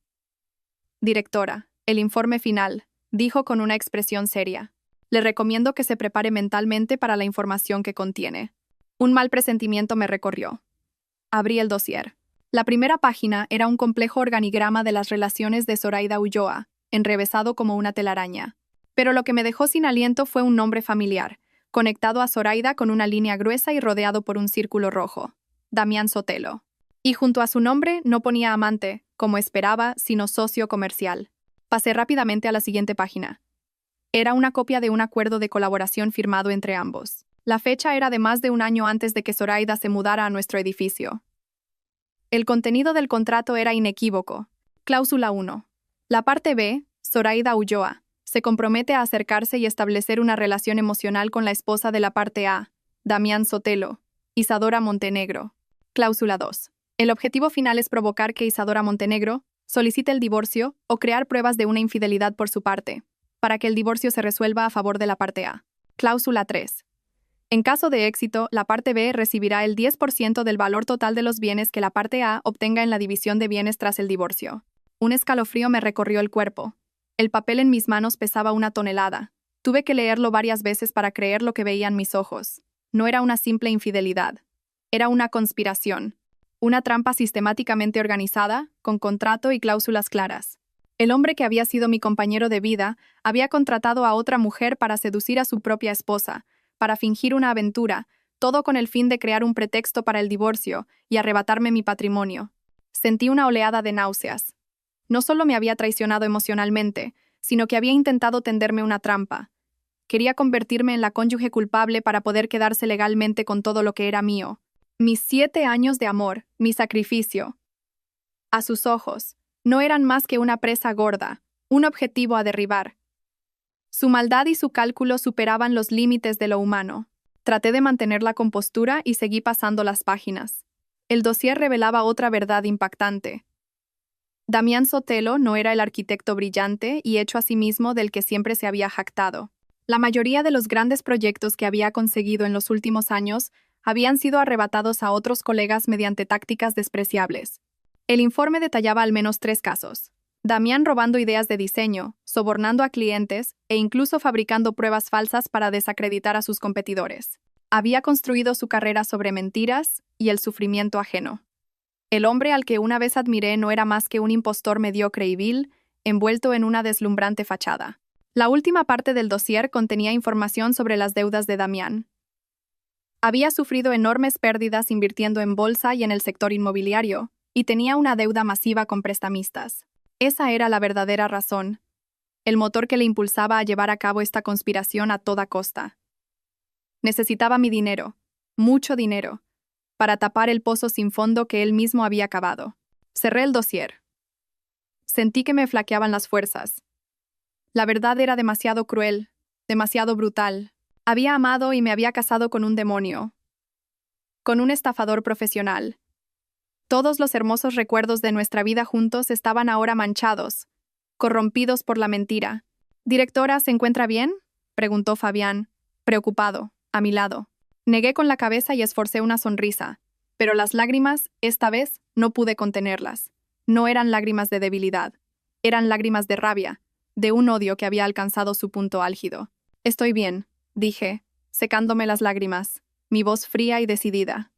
«Directora, el informe final», dijo con una expresión seria. «Le recomiendo que se prepare mentalmente para la información que contiene». Un mal presentimiento me recorrió. Abrí el dossier. La primera página era un complejo organigrama de las relaciones de Zoraida Ulloa, enrevesado como una telaraña. Pero lo que me dejó sin aliento fue un nombre familiar, conectado a Zoraida con una línea gruesa y rodeado por un círculo rojo. Damián Sotelo. Y junto a su nombre no ponía amante, como esperaba, sino socio comercial. Pasé rápidamente a la siguiente página. Era una copia de un acuerdo de colaboración firmado entre ambos. La fecha era de más de un año antes de que Zoraida se mudara a nuestro edificio. El contenido del contrato era inequívoco. Cláusula 1. La parte B, Zoraida Ulloa, se compromete a acercarse y establecer una relación emocional con la esposa de la parte A, Damián Sotelo, Isadora Montenegro. Cláusula 2. El objetivo final es provocar que Isadora Montenegro solicite el divorcio o crear pruebas de una infidelidad por su parte, para que el divorcio se resuelva a favor de la parte A. Cláusula 3. En caso de éxito, la parte B recibirá el 10% del valor total de los bienes que la parte A obtenga en la división de bienes tras el divorcio. Un escalofrío me recorrió el cuerpo. El papel en mis manos pesaba 1 tonelada. Tuve que leerlo varias veces para creer lo que veían mis ojos. No era una simple infidelidad. Era una conspiración. Una trampa sistemáticamente organizada, con contrato y cláusulas claras. El hombre que había sido mi compañero de vida había contratado a otra mujer para seducir a su propia esposa, para fingir una aventura, todo con el fin de crear un pretexto para el divorcio y arrebatarme mi patrimonio. Sentí una oleada de náuseas. No solo me había traicionado emocionalmente, sino que había intentado tenderme una trampa. Quería convertirme en la cónyuge culpable para poder quedarse legalmente con todo lo que era mío. Mis 7 años de amor, mi sacrificio. A sus ojos, no eran más que una presa gorda, un objetivo a derribar. Su maldad y su cálculo superaban los límites de lo humano. Traté de mantener la compostura y seguí pasando las páginas. El dossier revelaba otra verdad impactante. Damián Sotelo no era el arquitecto brillante y hecho a sí mismo del que siempre se había jactado. La mayoría de los grandes proyectos que había conseguido en los últimos años habían sido arrebatados a otros colegas mediante tácticas despreciables. El informe detallaba al menos 3 casos. Damián robando ideas de diseño, sobornando a clientes e incluso fabricando pruebas falsas para desacreditar a sus competidores. Había construido su carrera sobre mentiras y el sufrimiento ajeno. El hombre al que una vez admiré no era más que un impostor mediocre y vil, envuelto en una deslumbrante fachada. La última parte del dossier contenía información sobre las deudas de Damián. Había sufrido enormes pérdidas invirtiendo en bolsa y en el sector inmobiliario, y tenía una deuda masiva con prestamistas. Esa era la verdadera razón, el motor que le impulsaba a llevar a cabo esta conspiración a toda costa. Necesitaba mi dinero, mucho dinero, para tapar el pozo sin fondo que él mismo había cavado. Cerré el dossier. Sentí que me flaqueaban las fuerzas. La verdad era demasiado cruel, demasiado brutal. Había amado y me había casado con un demonio. con un estafador profesional. Todos los hermosos recuerdos de nuestra vida juntos estaban ahora manchados, corrompidos por la mentira. «Directora, ¿se encuentra bien?», preguntó Fabián, preocupado, a mi lado. Negué con la cabeza y esforcé una sonrisa, pero las lágrimas, esta vez, no pude contenerlas. No eran lágrimas de debilidad, eran lágrimas de rabia, de un odio que había alcanzado su punto álgido. «Estoy bien», dije, secándome las lágrimas, mi voz fría y decidida.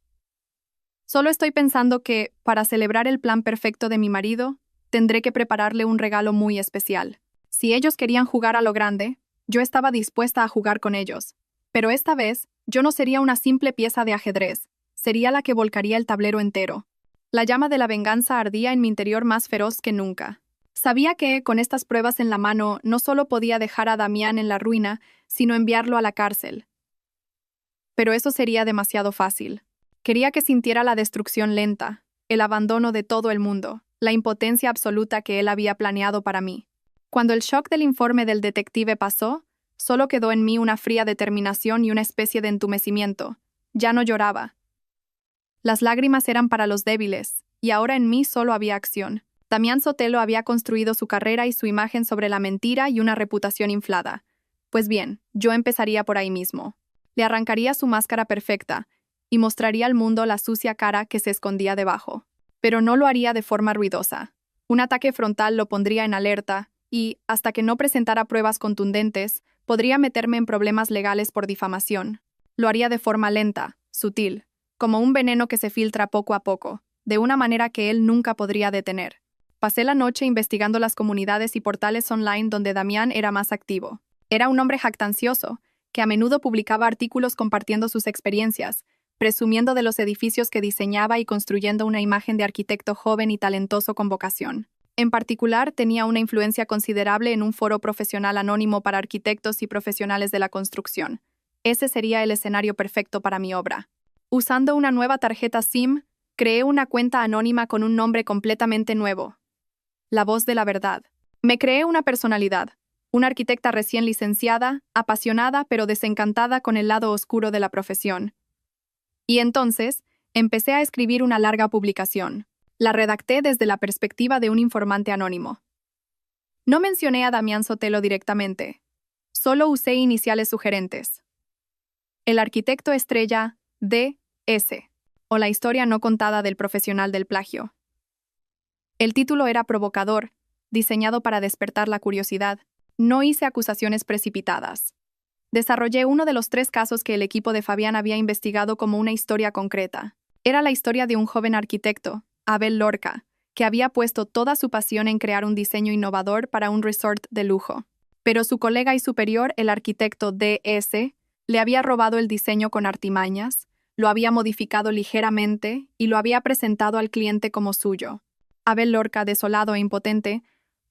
«Solo estoy pensando que, para celebrar el plan perfecto de mi marido, tendré que prepararle un regalo muy especial. Si ellos querían jugar a lo grande, yo estaba dispuesta a jugar con ellos. Pero esta vez, yo no sería una simple pieza de ajedrez, sería la que volcaría el tablero entero». La llama de la venganza ardía en mi interior más feroz que nunca. Sabía que, con estas pruebas en la mano, no solo podía dejar a Damián en la ruina, sino enviarlo a la cárcel. Pero eso sería demasiado fácil. Quería que sintiera la destrucción lenta, el abandono de todo el mundo, la impotencia absoluta que él había planeado para mí. Cuando el shock del informe del detective pasó, solo quedó en mí una fría determinación y una especie de entumecimiento. Ya no lloraba. Las lágrimas eran para los débiles, y ahora en mí solo había acción. Damián Sotelo había construido su carrera y su imagen sobre la mentira y una reputación inflada. Pues bien, yo empezaría por ahí mismo. Le arrancaría su máscara perfecta y mostraría al mundo la sucia cara que se escondía debajo. Pero no lo haría de forma ruidosa. Un ataque frontal lo pondría en alerta y, hasta que no presentara pruebas contundentes, podría meterme en problemas legales por difamación. Lo haría de forma lenta, sutil, como un veneno que se filtra poco a poco, de una manera que él nunca podría detener. Pasé la noche investigando las comunidades y portales online donde Damián era más activo. Era un hombre jactancioso, que a menudo publicaba artículos compartiendo sus experiencias, presumiendo de los edificios que diseñaba y construyendo una imagen de arquitecto joven y talentoso con vocación. En particular, tenía una influencia considerable en un foro profesional anónimo para arquitectos y profesionales de la construcción. Ese sería el escenario perfecto para mi obra. Usando una nueva tarjeta SIM, creé una cuenta anónima con un nombre completamente nuevo: La Voz de la Verdad. Me creé una personalidad, una arquitecta recién licenciada, apasionada pero desencantada con el lado oscuro de la profesión. Y entonces, empecé a escribir una larga publicación. La redacté desde la perspectiva de un informante anónimo. No mencioné a Damián Sotelo directamente. Solo usé iniciales sugerentes. El arquitecto estrella D.S. o la historia no contada del profesional del plagio. El título era provocador, diseñado para despertar la curiosidad. No hice acusaciones precipitadas. Desarrollé uno de los 3 casos que el equipo de Fabián había investigado como una historia concreta. Era la historia de un joven arquitecto, Abel Lorca, que había puesto toda su pasión en crear un diseño innovador para un resort de lujo. Pero su colega y superior, el arquitecto D.S., le había robado el diseño con artimañas, lo había modificado ligeramente y lo había presentado al cliente como suyo. Abel Lorca, desolado e impotente,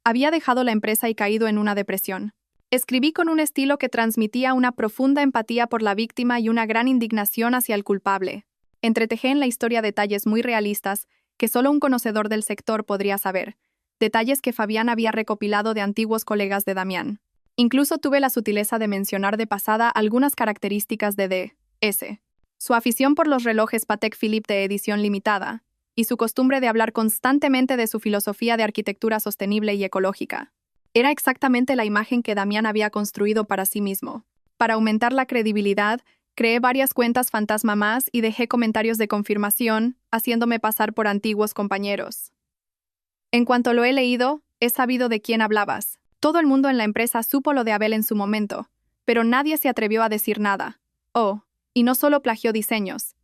había dejado la empresa y caído en una depresión. Escribí con un estilo que transmitía una profunda empatía por la víctima y una gran indignación hacia el culpable. Entretejé en la historia detalles muy realistas que solo un conocedor del sector podría saber, detalles que Fabián había recopilado de antiguos colegas de Damián. Incluso tuve la sutileza de mencionar de pasada algunas características de D.S. Su afición por los relojes Patek Philippe de edición limitada, y su costumbre de hablar constantemente de su filosofía de arquitectura sostenible y ecológica. Era exactamente la imagen que Damián había construido para sí mismo. Para aumentar la credibilidad, creé varias cuentas fantasma más y dejé comentarios de confirmación, haciéndome pasar por antiguos compañeros. En cuanto lo he leído, he sabido de quién hablabas. Todo el mundo en la empresa supo lo de Abel en su momento, pero nadie se atrevió a decir nada. Oh, y no solo plagió diseños.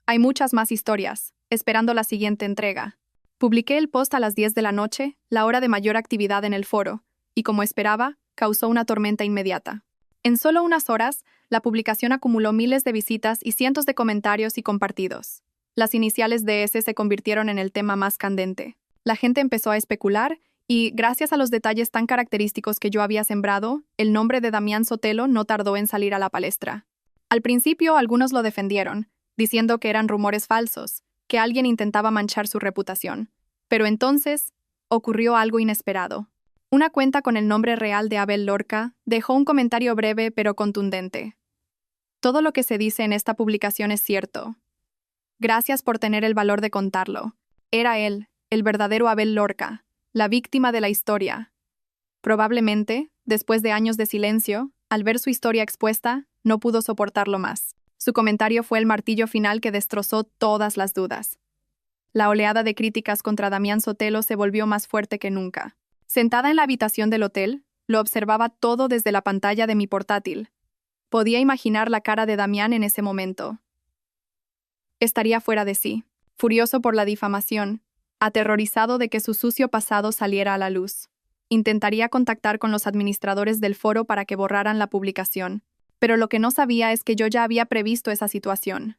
Hay muchas más historias, esperando la siguiente entrega. Publiqué el post a las 10 de la noche, la hora de mayor actividad en el foro, y como esperaba, causó una tormenta inmediata. En solo unas horas, la publicación acumuló miles de visitas y cientos de comentarios y compartidos. Las iniciales de ese se convirtieron en el tema más candente. La gente empezó a especular y, gracias a los detalles tan característicos que yo había sembrado, el nombre de Damián Sotelo no tardó en salir a la palestra. Al principio, algunos lo defendieron, diciendo que eran rumores falsos, que alguien intentaba manchar su reputación. Pero entonces, ocurrió algo inesperado. Una cuenta con el nombre real de Abel Lorca dejó un comentario breve pero contundente. Todo lo que se dice en esta publicación es cierto. Gracias por tener el valor de contarlo. Era él, el verdadero Abel Lorca, la víctima de la historia. Probablemente, después de años de silencio, al ver su historia expuesta, no pudo soportarlo más. Su comentario fue el martillo final que destrozó todas las dudas. La oleada de críticas contra Damián Sotelo se volvió más fuerte que nunca. Sentada en la habitación del hotel, lo observaba todo desde la pantalla de mi portátil. Podía imaginar la cara de Damián en ese momento. Estaría fuera de sí, furioso por la difamación, aterrorizado de que su sucio pasado saliera a la luz. Intentaría contactar con los administradores del foro para que borraran la publicación, pero lo que no sabía es que yo ya había previsto esa situación.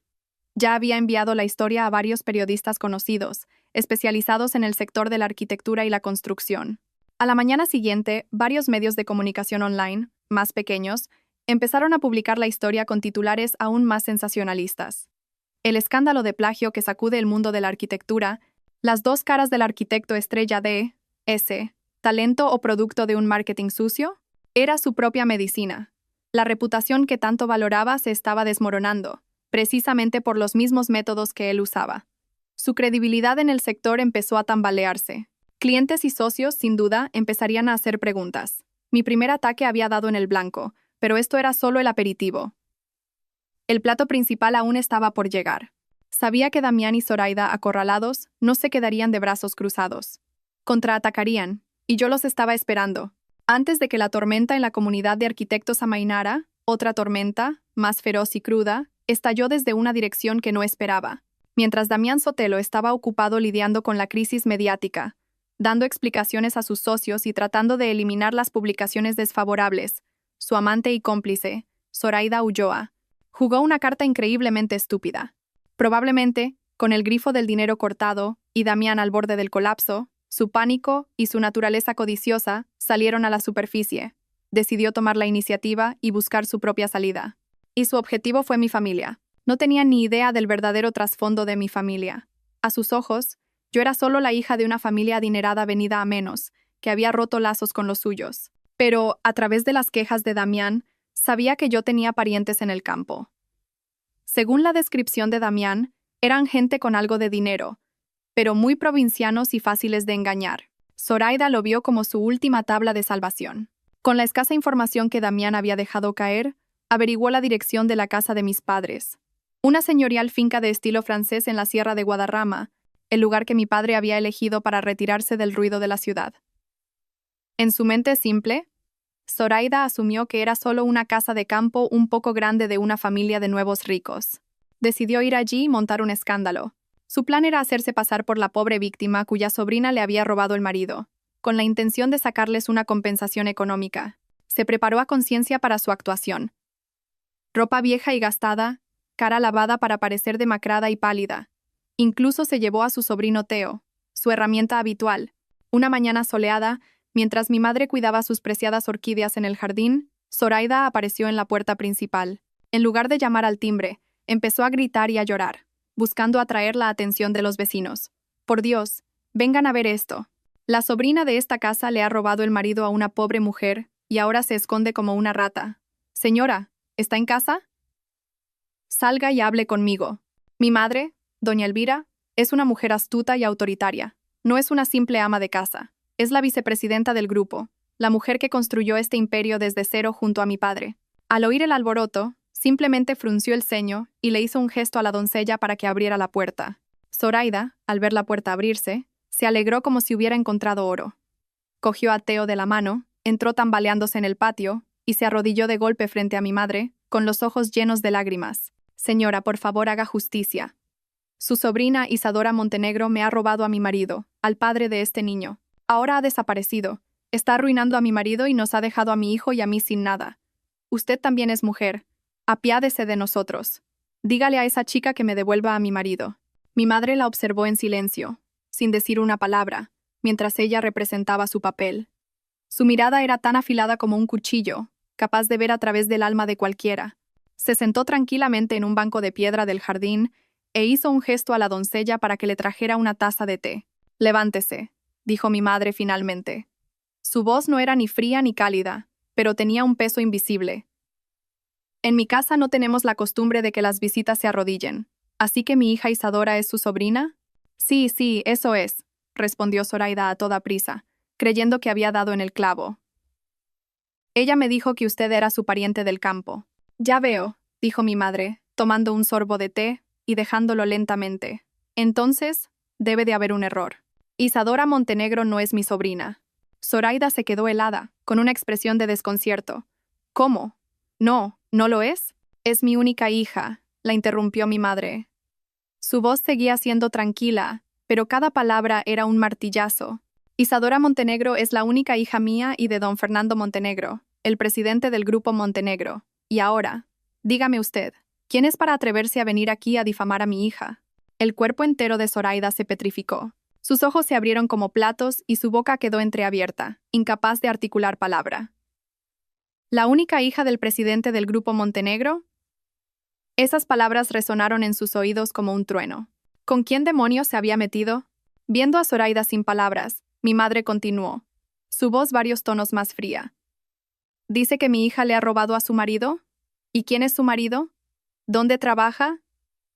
Ya había enviado la historia a varios periodistas conocidos, especializados en el sector de la arquitectura y la construcción. A la mañana siguiente, varios medios de comunicación online, más pequeños, empezaron a publicar la historia con titulares aún más sensacionalistas. El escándalo de plagio que sacude el mundo de la arquitectura, las dos caras del arquitecto estrella de S, talento o producto de un marketing sucio, era su propia medicina. La reputación que tanto valoraba se estaba desmoronando, precisamente por los mismos métodos que él usaba. Su credibilidad en el sector empezó a tambalearse. Clientes y socios, sin duda, empezarían a hacer preguntas. Mi primer ataque había dado en el blanco, pero esto era solo el aperitivo. El plato principal aún estaba por llegar. Sabía que Damián y Zoraida, acorralados, no se quedarían de brazos cruzados. Contraatacarían, y yo los estaba esperando. Antes de que la tormenta en la comunidad de arquitectos amainara, otra tormenta, más feroz y cruda, estalló desde una dirección que no esperaba. Mientras Damián Sotelo estaba ocupado lidiando con la crisis mediática, dando explicaciones a sus socios y tratando de eliminar las publicaciones desfavorables, su amante y cómplice, Zoraida Ulloa, jugó una carta increíblemente estúpida. Probablemente, con el grifo del dinero cortado y Damián al borde del colapso, su pánico y su naturaleza codiciosa salieron a la superficie. Decidió tomar la iniciativa y buscar su propia salida. Y su objetivo fue mi familia. No tenía ni idea del verdadero trasfondo de mi familia. A sus ojos, yo era solo la hija de una familia adinerada venida a menos, que había roto lazos con los suyos. Pero, a través de las quejas de Damián, sabía que yo tenía parientes en el campo. Según la descripción de Damián, eran gente con algo de dinero, pero muy provincianos y fáciles de engañar. Zoraida lo vio como su última tabla de salvación. Con la escasa información que Damián había dejado caer, averiguó la dirección de la casa de mis padres. Una señorial finca de estilo francés en la Sierra de Guadarrama, el lugar que mi padre había elegido para retirarse del ruido de la ciudad. En su mente simple, Zoraida asumió que era solo una casa de campo un poco grande de una familia de nuevos ricos. Decidió ir allí y montar un escándalo. Su plan era hacerse pasar por la pobre víctima cuya sobrina le había robado el marido, con la intención de sacarles una compensación económica. Se preparó a conciencia para su actuación. Ropa vieja y gastada, cara lavada para parecer demacrada y pálida. Incluso se llevó a su sobrino Teo, su herramienta habitual. Una mañana soleada, mientras mi madre cuidaba sus preciadas orquídeas en el jardín, Zoraida apareció en la puerta principal. En lugar de llamar al timbre, empezó a gritar y a llorar, buscando atraer la atención de los vecinos. Por Dios, vengan a ver esto. La sobrina de esta casa le ha robado el marido a una pobre mujer y ahora se esconde como una rata. Señora, ¿está en casa? Salga y hable conmigo. Mi madre, doña Elvira, es una mujer astuta y autoritaria. No es una simple ama de casa. Es la vicepresidenta del grupo, la mujer que construyó este imperio desde cero junto a mi padre. Al oír el alboroto, simplemente frunció el ceño y le hizo un gesto a la doncella para que abriera la puerta. Zoraida, al ver la puerta abrirse, se alegró como si hubiera encontrado oro. Cogió a Teo de la mano, entró tambaleándose en el patio y se arrodilló de golpe frente a mi madre, con los ojos llenos de lágrimas. Señora, por favor, haga justicia. Su sobrina Isadora Montenegro me ha robado a mi marido, al padre de este niño. Ahora ha desaparecido. Está arruinando a mi marido y nos ha dejado a mi hijo y a mí sin nada. Usted también es mujer. Apiádese de nosotros. Dígale a esa chica que me devuelva a mi marido. Mi madre la observó en silencio, sin decir una palabra, mientras ella representaba su papel. Su mirada era tan afilada como un cuchillo, capaz de ver a través del alma de cualquiera. Se sentó tranquilamente en un banco de piedra del jardín e hizo un gesto a la doncella para que le trajera una taza de té. Levántese, dijo mi madre finalmente. Su voz no era ni fría ni cálida, pero tenía un peso invisible. En mi casa no tenemos la costumbre de que las visitas se arrodillen. ¿Así que mi hija Isadora es su sobrina? Sí, sí, eso es, respondió Zoraida a toda prisa, creyendo que había dado en el clavo. Ella me dijo que usted era su pariente del campo. Ya veo, dijo mi madre, tomando un sorbo de té y dejándolo lentamente. Entonces, debe de haber un error. Isadora Montenegro no es mi sobrina. Zoraida se quedó helada, con una expresión de desconcierto. ¿Cómo? No, ¿no lo es? Es mi única hija, la interrumpió mi madre. Su voz seguía siendo tranquila, pero cada palabra era un martillazo. Isadora Montenegro es la única hija mía y de don Fernando Montenegro, el presidente del Grupo Montenegro. Y ahora, dígame usted, ¿quién es para atreverse a venir aquí a difamar a mi hija? El cuerpo entero de Zoraida se petrificó. Sus ojos se abrieron como platos y su boca quedó entreabierta, incapaz de articular palabra. ¿La única hija del presidente del Grupo Montenegro? Esas palabras resonaron en sus oídos como un trueno. ¿Con quién demonios se había metido? Viendo a Zoraida sin palabras, mi madre continuó, su voz varios tonos más fría. ¿Dice que mi hija le ha robado a su marido? ¿Y quién es su marido? ¿Dónde trabaja?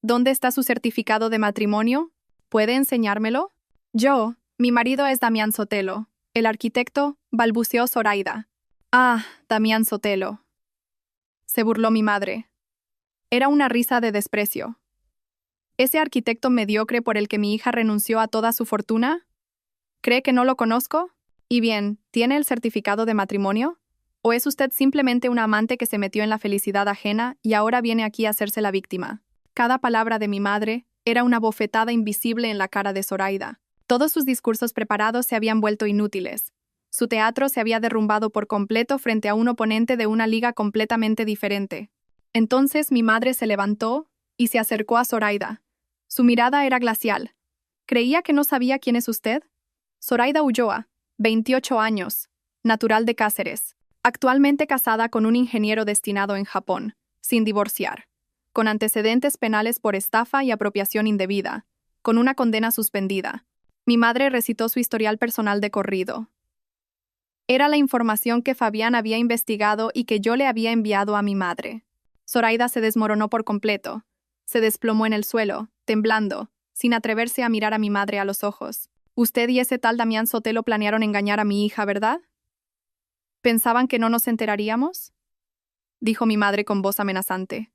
¿Dónde está su certificado de matrimonio? ¿Puede enseñármelo? Mi marido es Damián Sotelo, el arquitecto, balbuceó Zoraida. Ah, Damián Sotelo. Se burló mi madre. Era una risa de desprecio. ¿Ese arquitecto mediocre por el que mi hija renunció a toda su fortuna? ¿Cree que no lo conozco? Y bien, ¿tiene el certificado de matrimonio? ¿O es usted simplemente una amante que se metió en la felicidad ajena y ahora viene aquí a hacerse la víctima? Cada palabra de mi madre era una bofetada invisible en la cara de Zoraida. Todos sus discursos preparados se habían vuelto inútiles. Su teatro se había derrumbado por completo frente a un oponente de una liga completamente diferente. Entonces mi madre se levantó y se acercó a Zoraida. Su mirada era glacial. ¿Creía que no sabía quién es usted? Zoraida Ulloa, 28 años, natural de Cáceres, actualmente casada con un ingeniero destinado en Japón, sin divorciar, con antecedentes penales por estafa y apropiación indebida, con una condena suspendida. Mi madre recitó su historial personal de corrido. Era la información que Fabián había investigado y que yo le había enviado a mi madre. Zoraida se desmoronó por completo. Se desplomó en el suelo, temblando, sin atreverse a mirar a mi madre a los ojos. Usted y ese tal Damián Sotelo planearon engañar a mi hija, ¿verdad? ¿Pensaban que no nos enteraríamos? Dijo mi madre con voz amenazante.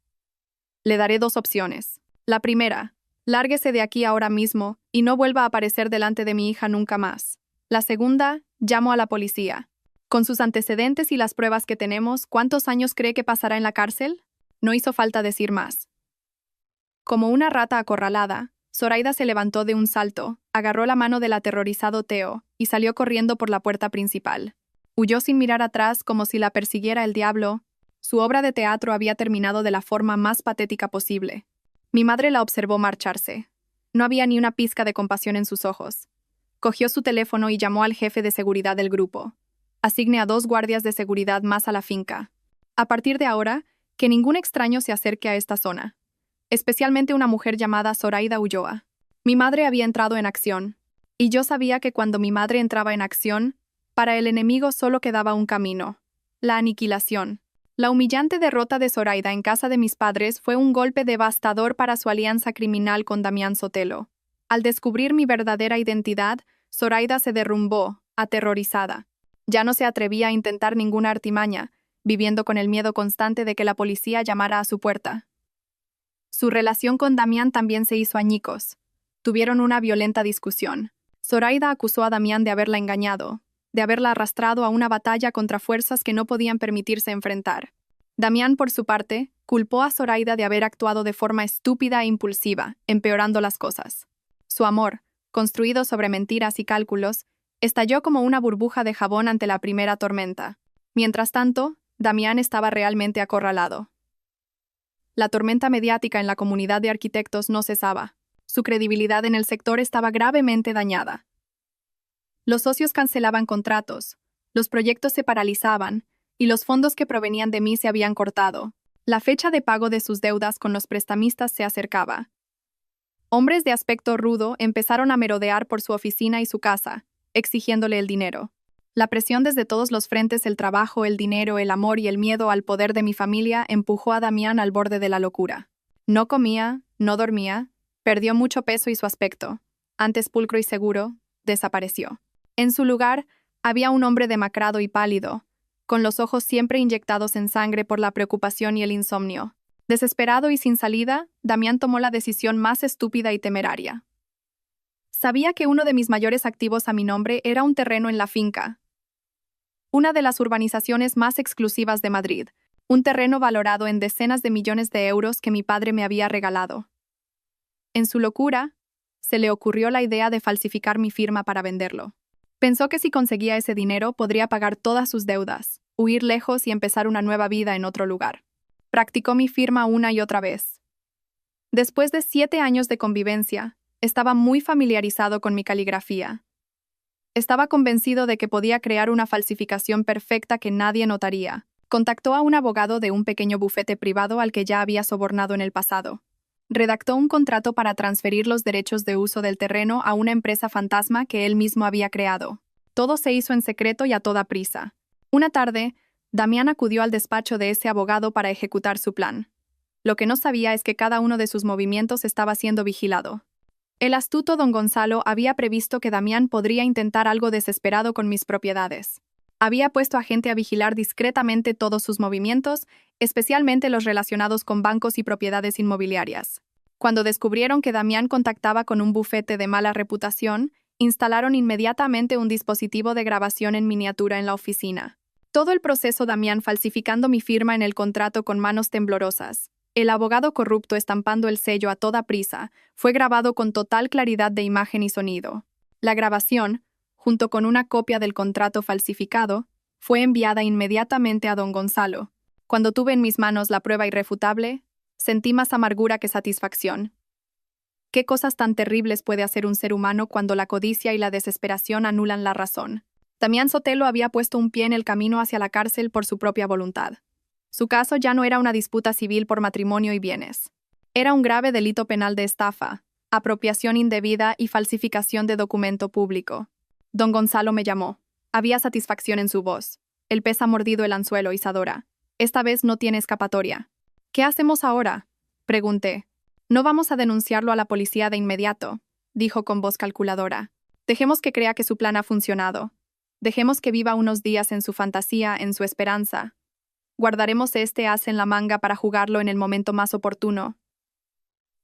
Le daré dos opciones. La primera, lárguese de aquí ahora mismo y no vuelva a aparecer delante de mi hija nunca más. La segunda, llamo a la policía. Con sus antecedentes y las pruebas que tenemos, ¿cuántos años cree que pasará en la cárcel? No hizo falta decir más. Como una rata acorralada, Zoraida se levantó de un salto, agarró la mano del aterrorizado Teo y salió corriendo por la puerta principal. Huyó sin mirar atrás como si la persiguiera el diablo. Su obra de teatro había terminado de la forma más patética posible. Mi madre la observó marcharse. No había ni una pizca de compasión en sus ojos. Cogió su teléfono y llamó al jefe de seguridad del grupo. Asigne a 2 guardias de seguridad más a la finca. A partir de ahora, que ningún extraño se acerque a esta zona. Especialmente una mujer llamada Zoraida Ulloa. Mi madre había entrado en acción, y yo sabía que cuando mi madre entraba en acción, para el enemigo solo quedaba un camino: la aniquilación. La humillante derrota de Zoraida en casa de mis padres fue un golpe devastador para su alianza criminal con Damián Sotelo. Al descubrir mi verdadera identidad, Zoraida se derrumbó, aterrorizada. Ya no se atrevía a intentar ninguna artimaña, viviendo con el miedo constante de que la policía llamara a su puerta. Su relación con Damián también se hizo añicos. Tuvieron una violenta discusión. Zoraida acusó a Damián de haberla engañado, de haberla arrastrado a una batalla contra fuerzas que no podían permitirse enfrentar. Damián, por su parte, culpó a Zoraida de haber actuado de forma estúpida e impulsiva, empeorando las cosas. Su amor, construido sobre mentiras y cálculos, estalló como una burbuja de jabón ante la primera tormenta. Mientras tanto, Damián estaba realmente acorralado. La tormenta mediática en la comunidad de arquitectos no cesaba. Su credibilidad en el sector estaba gravemente dañada. Los socios cancelaban contratos, los proyectos se paralizaban, y los fondos que provenían de mí se habían cortado. La fecha de pago de sus deudas con los prestamistas se acercaba. Hombres de aspecto rudo empezaron a merodear por su oficina y su casa, exigiéndole el dinero. La presión desde todos los frentes, el trabajo, el dinero, el amor y el miedo al poder de mi familia empujó a Damián al borde de la locura. No comía, No dormía, perdió mucho peso y su aspecto, antes pulcro y seguro, desapareció. En su lugar, había un hombre demacrado y pálido, con los ojos siempre inyectados en sangre por la preocupación y el insomnio. Desesperado y sin salida, Damián tomó la decisión más estúpida y temeraria. Sabía que uno de mis mayores activos a mi nombre era un terreno en la finca, una de las urbanizaciones más exclusivas de Madrid, un terreno valorado en decenas de millones de euros que mi padre me había regalado. En su locura, se le ocurrió la idea de falsificar mi firma para venderlo. Pensó que si conseguía ese dinero podría pagar todas sus deudas, huir lejos y empezar una nueva vida en otro lugar. Practicó mi firma una y otra vez. Después de 7 años de convivencia, estaba muy familiarizado con mi caligrafía. Estaba convencido de que podía crear una falsificación perfecta que nadie notaría. Contactó a un abogado de un pequeño bufete privado al que ya había sobornado en el pasado. Redactó un contrato para transferir los derechos de uso del terreno a una empresa fantasma que él mismo había creado. Todo se hizo en secreto y a toda prisa. Una tarde, Damián acudió al despacho de ese abogado para ejecutar su plan. Lo que no sabía es que cada uno de sus movimientos estaba siendo vigilado. El astuto don Gonzalo había previsto que Damián podría intentar algo desesperado con mis propiedades. Había puesto a gente a vigilar discretamente todos sus movimientos, especialmente los relacionados con bancos y propiedades inmobiliarias. Cuando descubrieron que Damián contactaba con un bufete de mala reputación, instalaron inmediatamente un dispositivo de grabación en miniatura en la oficina. Todo el proceso Damián falsificando mi firma en el contrato con manos temblorosas. El abogado corrupto estampando el sello a toda prisa, fue grabado con total claridad de imagen y sonido. La grabación, junto con una copia del contrato falsificado, fue enviada inmediatamente a don Gonzalo. Cuando tuve en mis manos la prueba irrefutable, sentí más amargura que satisfacción. ¿Qué cosas tan terribles puede hacer un ser humano cuando la codicia y la desesperación anulan la razón? Damián Sotelo había puesto un pie en el camino hacia la cárcel por su propia voluntad. Su caso ya no era una disputa civil por matrimonio y bienes. Era un grave delito penal de estafa, apropiación indebida y falsificación de documento público. Don Gonzalo me llamó. Había satisfacción en su voz. El pez ha mordido el anzuelo, Isadora. Esta vez no tiene escapatoria. ¿Qué hacemos ahora?, pregunté. No vamos a denunciarlo a la policía de inmediato, dijo con voz calculadora. Dejemos que crea que su plan ha funcionado. Dejemos que viva unos días en su fantasía, en su esperanza. Guardaremos este as en la manga para jugarlo en el momento más oportuno,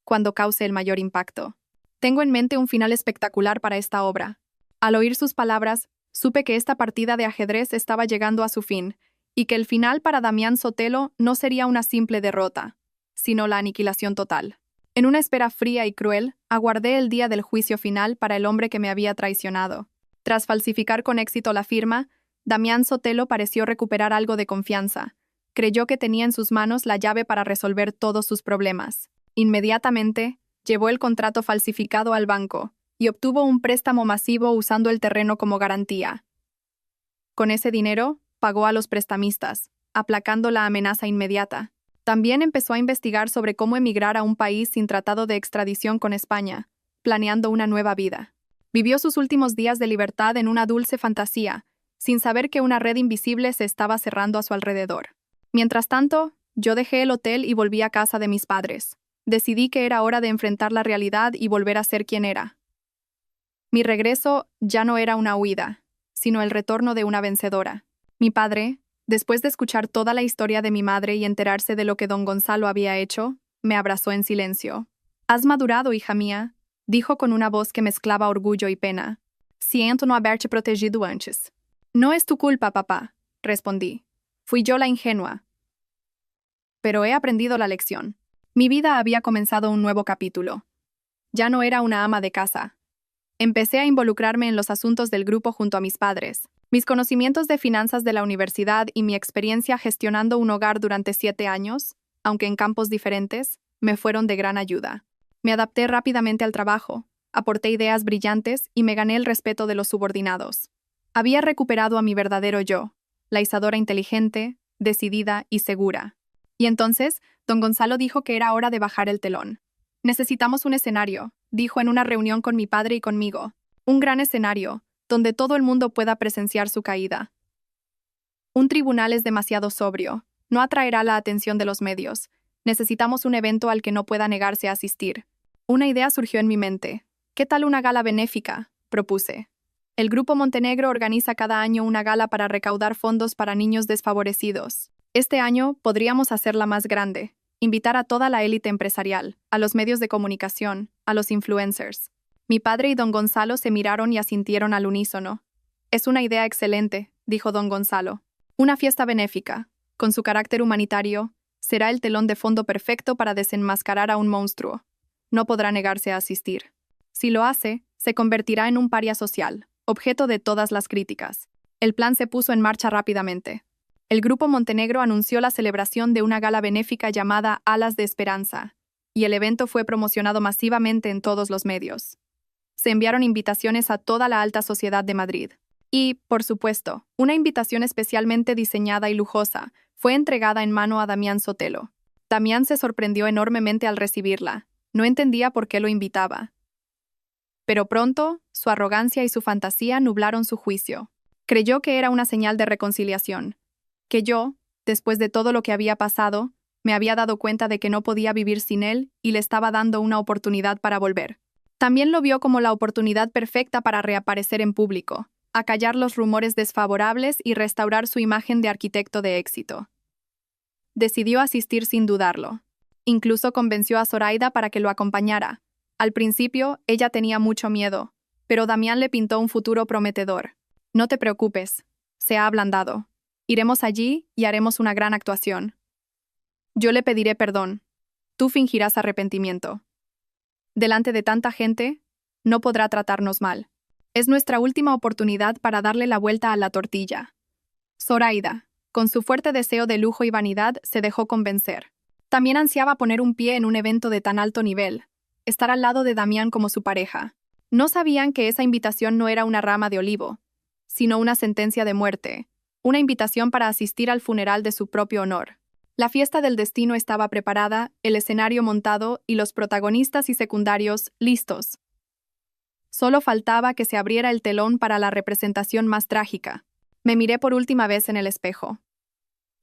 cuando cause el mayor impacto. Tengo en mente un final espectacular para esta obra. Al oír sus palabras, supe que esta partida de ajedrez estaba llegando a su fin, y que el final para Damián Sotelo no sería una simple derrota, sino la aniquilación total. En una espera fría y cruel, aguardé el día del juicio final para el hombre que me había traicionado. Tras falsificar con éxito la firma, Damián Sotelo pareció recuperar algo de confianza. Creyó que tenía en sus manos la llave para resolver todos sus problemas. Inmediatamente, llevó el contrato falsificado al banco y obtuvo un préstamo masivo usando el terreno como garantía. Con ese dinero, pagó a los prestamistas, aplacando la amenaza inmediata. También empezó a investigar sobre cómo emigrar a un país sin tratado de extradición con España, planeando una nueva vida. Vivió sus últimos días de libertad en una dulce fantasía, sin saber que una red invisible se estaba cerrando a su alrededor. Mientras tanto, yo dejé el hotel y volví a casa de mis padres. Decidí que era hora de enfrentar la realidad y volver a ser quien era. Mi regreso ya no era una huida, sino el retorno de una vencedora. Mi padre, después de escuchar toda la historia de mi madre y enterarse de lo que don Gonzalo había hecho, me abrazó en silencio. «Has madurado, hija mía», dijo con una voz que mezclaba orgullo y pena. «Siento no haberte protegido antes». «No es tu culpa, papá», respondí. «Fui yo la ingenua». Pero he aprendido la lección. Mi vida había comenzado un nuevo capítulo. Ya no era una ama de casa. Empecé a involucrarme en los asuntos del grupo junto a mis padres. Mis conocimientos de finanzas de la universidad y mi experiencia gestionando un hogar durante 7 años, aunque en campos diferentes, me fueron de gran ayuda. Me adapté rápidamente al trabajo, aporté ideas brillantes y me gané el respeto de los subordinados. Había recuperado a mi verdadero yo, la Isadora inteligente, decidida y segura. Y entonces, don Gonzalo dijo que era hora de bajar el telón. «Necesitamos un escenario», dijo en una reunión con mi padre y conmigo. «Un gran escenario, donde todo el mundo pueda presenciar su caída. Un tribunal es demasiado sobrio, no atraerá la atención de los medios, Necesitamos un evento al que no pueda negarse a asistir. Una idea surgió en mi mente. ¿Qué tal una gala benéfica?, propuse. El Grupo Montenegro organiza cada año una gala para recaudar fondos para niños desfavorecidos. Este año podríamos hacerla más grande. Invitar a toda la élite empresarial, a los medios de comunicación, a los influencers. Mi padre y don Gonzalo se miraron y asintieron al unísono. Es una idea excelente, dijo don Gonzalo. Una fiesta benéfica, con su carácter humanitario, será el telón de fondo perfecto para desenmascarar a un monstruo. No podrá negarse a asistir. Si lo hace, se convertirá en un paria social, objeto de todas las críticas. El plan se puso en marcha rápidamente. El Grupo Montenegro anunció la celebración de una gala benéfica llamada Alas de Esperanza, y el evento fue promocionado masivamente en todos los medios. Se enviaron invitaciones a toda la alta sociedad de Madrid. Y, por supuesto, una invitación especialmente diseñada y lujosa fue entregada en mano a Damián Sotelo. Damián se sorprendió enormemente al recibirla. No entendía por qué lo invitaba. Pero pronto, su arrogancia y su fantasía nublaron su juicio. Creyó que era una señal de reconciliación. Que yo, después de todo lo que había pasado, me había dado cuenta de que no podía vivir sin él y le estaba dando una oportunidad para volver. También lo vio como la oportunidad perfecta para reaparecer en público, acallar los rumores desfavorables y restaurar su imagen de arquitecto de éxito. Decidió asistir sin dudarlo. Incluso convenció a Zoraida para que lo acompañara. Al principio, ella tenía mucho miedo, pero Damián le pintó un futuro prometedor. No te preocupes, se ha ablandado. Iremos allí y haremos una gran actuación. Yo le pediré perdón. Tú fingirás arrepentimiento. Delante de tanta gente, no podrá tratarnos mal. Es nuestra última oportunidad para darle la vuelta a la tortilla. Zoraida, con su fuerte deseo de lujo y vanidad, se dejó convencer. También ansiaba poner un pie en un evento de tan alto nivel, estar al lado de Damián como su pareja. No sabían que esa invitación no era una rama de olivo, sino una sentencia de muerte, una invitación para asistir al funeral de su propio honor. La fiesta del destino estaba preparada, el escenario montado y los protagonistas y secundarios listos. Solo faltaba que se abriera el telón para la representación más trágica. Me miré por última vez en el espejo.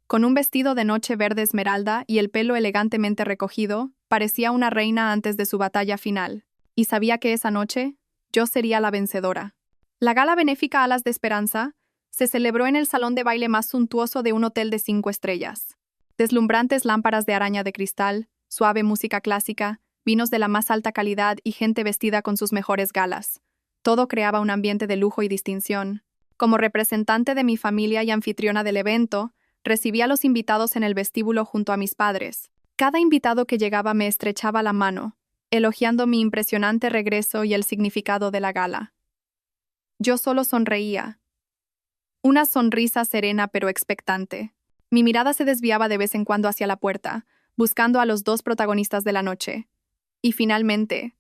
Con un vestido de noche verde esmeralda y el pelo elegantemente recogido, parecía una reina antes de su batalla final, y sabía que esa noche yo sería la vencedora. La gala benéfica Alas de Esperanza se celebró en el salón de baile más suntuoso de un hotel de 5 estrellas. Deslumbrantes lámparas de araña de cristal, suave música clásica, vinos de la más alta calidad y gente vestida con sus mejores galas. Todo creaba un ambiente de lujo y distinción. Como representante de mi familia y anfitriona del evento, recibí a los invitados en el vestíbulo junto a mis padres. Cada invitado que llegaba me estrechaba la mano, elogiando mi impresionante regreso y el significado de la gala. Yo solo sonreía. Una sonrisa serena pero expectante. Mi mirada se desviaba de vez en cuando hacia la puerta, buscando a los 2 protagonistas de la noche. Y finalmente,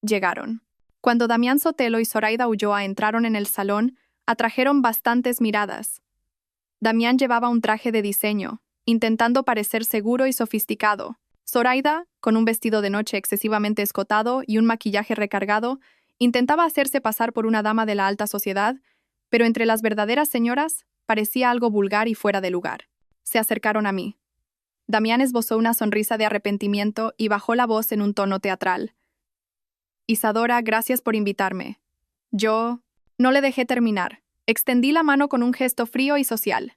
llegaron. Cuando Damián Sotelo y Zoraida Ulloa entraron en el salón, atrajeron bastantes miradas. Damián llevaba un traje de diseño, intentando parecer seguro y sofisticado. Zoraida, con un vestido de noche excesivamente escotado y un maquillaje recargado, intentaba hacerse pasar por una dama de la alta sociedad, pero entre las verdaderas señoras parecía algo vulgar y fuera de lugar. Se acercaron a mí. Damián esbozó una sonrisa de arrepentimiento y bajó la voz en un tono teatral. Isadora, gracias por invitarme. Yo no le dejé terminar. Extendí la mano con un gesto frío y social.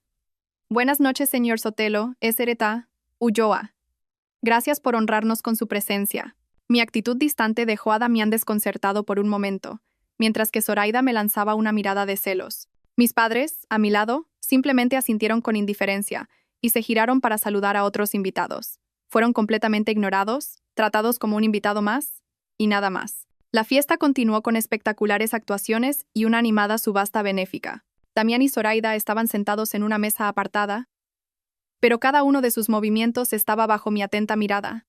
Buenas noches, señor Sotelo, Ezereta, Ulloa. Gracias por honrarnos con su presencia. Mi actitud distante dejó a Damián desconcertado por un momento, mientras que Zoraida me lanzaba una mirada de celos. Mis padres, a mi lado, simplemente asintieron con indiferencia y se giraron para saludar a otros invitados. Fueron completamente ignorados, tratados como un invitado más, y nada más. La fiesta continuó con espectaculares actuaciones y una animada subasta benéfica. Damián y Zoraida estaban sentados en una mesa apartada, pero cada uno de sus movimientos estaba bajo mi atenta mirada.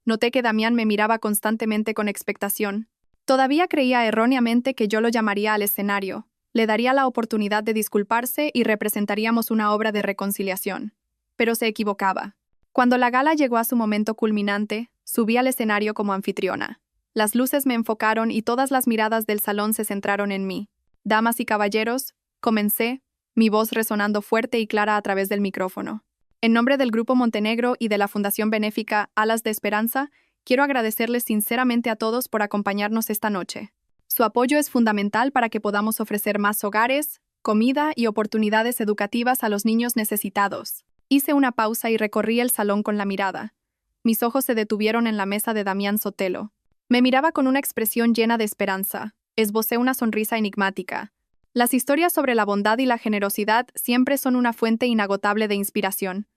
Noté que Damián me miraba constantemente con expectación. Todavía creía erróneamente que yo lo llamaría al escenario, le daría la oportunidad de disculparse y representaríamos una obra de reconciliación. Pero se equivocaba. Cuando la gala llegó a su momento culminante, subí al escenario como anfitriona. Las luces me enfocaron y todas las miradas del salón se centraron en mí. Damas y caballeros, comencé, mi voz resonando fuerte y clara a través del micrófono. En nombre del Grupo Montenegro y de la Fundación Benéfica Alas de Esperanza, quiero agradecerles sinceramente a todos por acompañarnos esta noche. Su apoyo es fundamental para que podamos ofrecer más hogares, comida y oportunidades educativas a los niños necesitados. Hice una pausa y recorrí el salón con la mirada. Mis ojos se detuvieron en la mesa de Damián Sotelo. Me miraba con una expresión llena de esperanza. Esbocé una sonrisa enigmática. Las historias sobre la bondad y la generosidad siempre son una fuente inagotable de inspiración.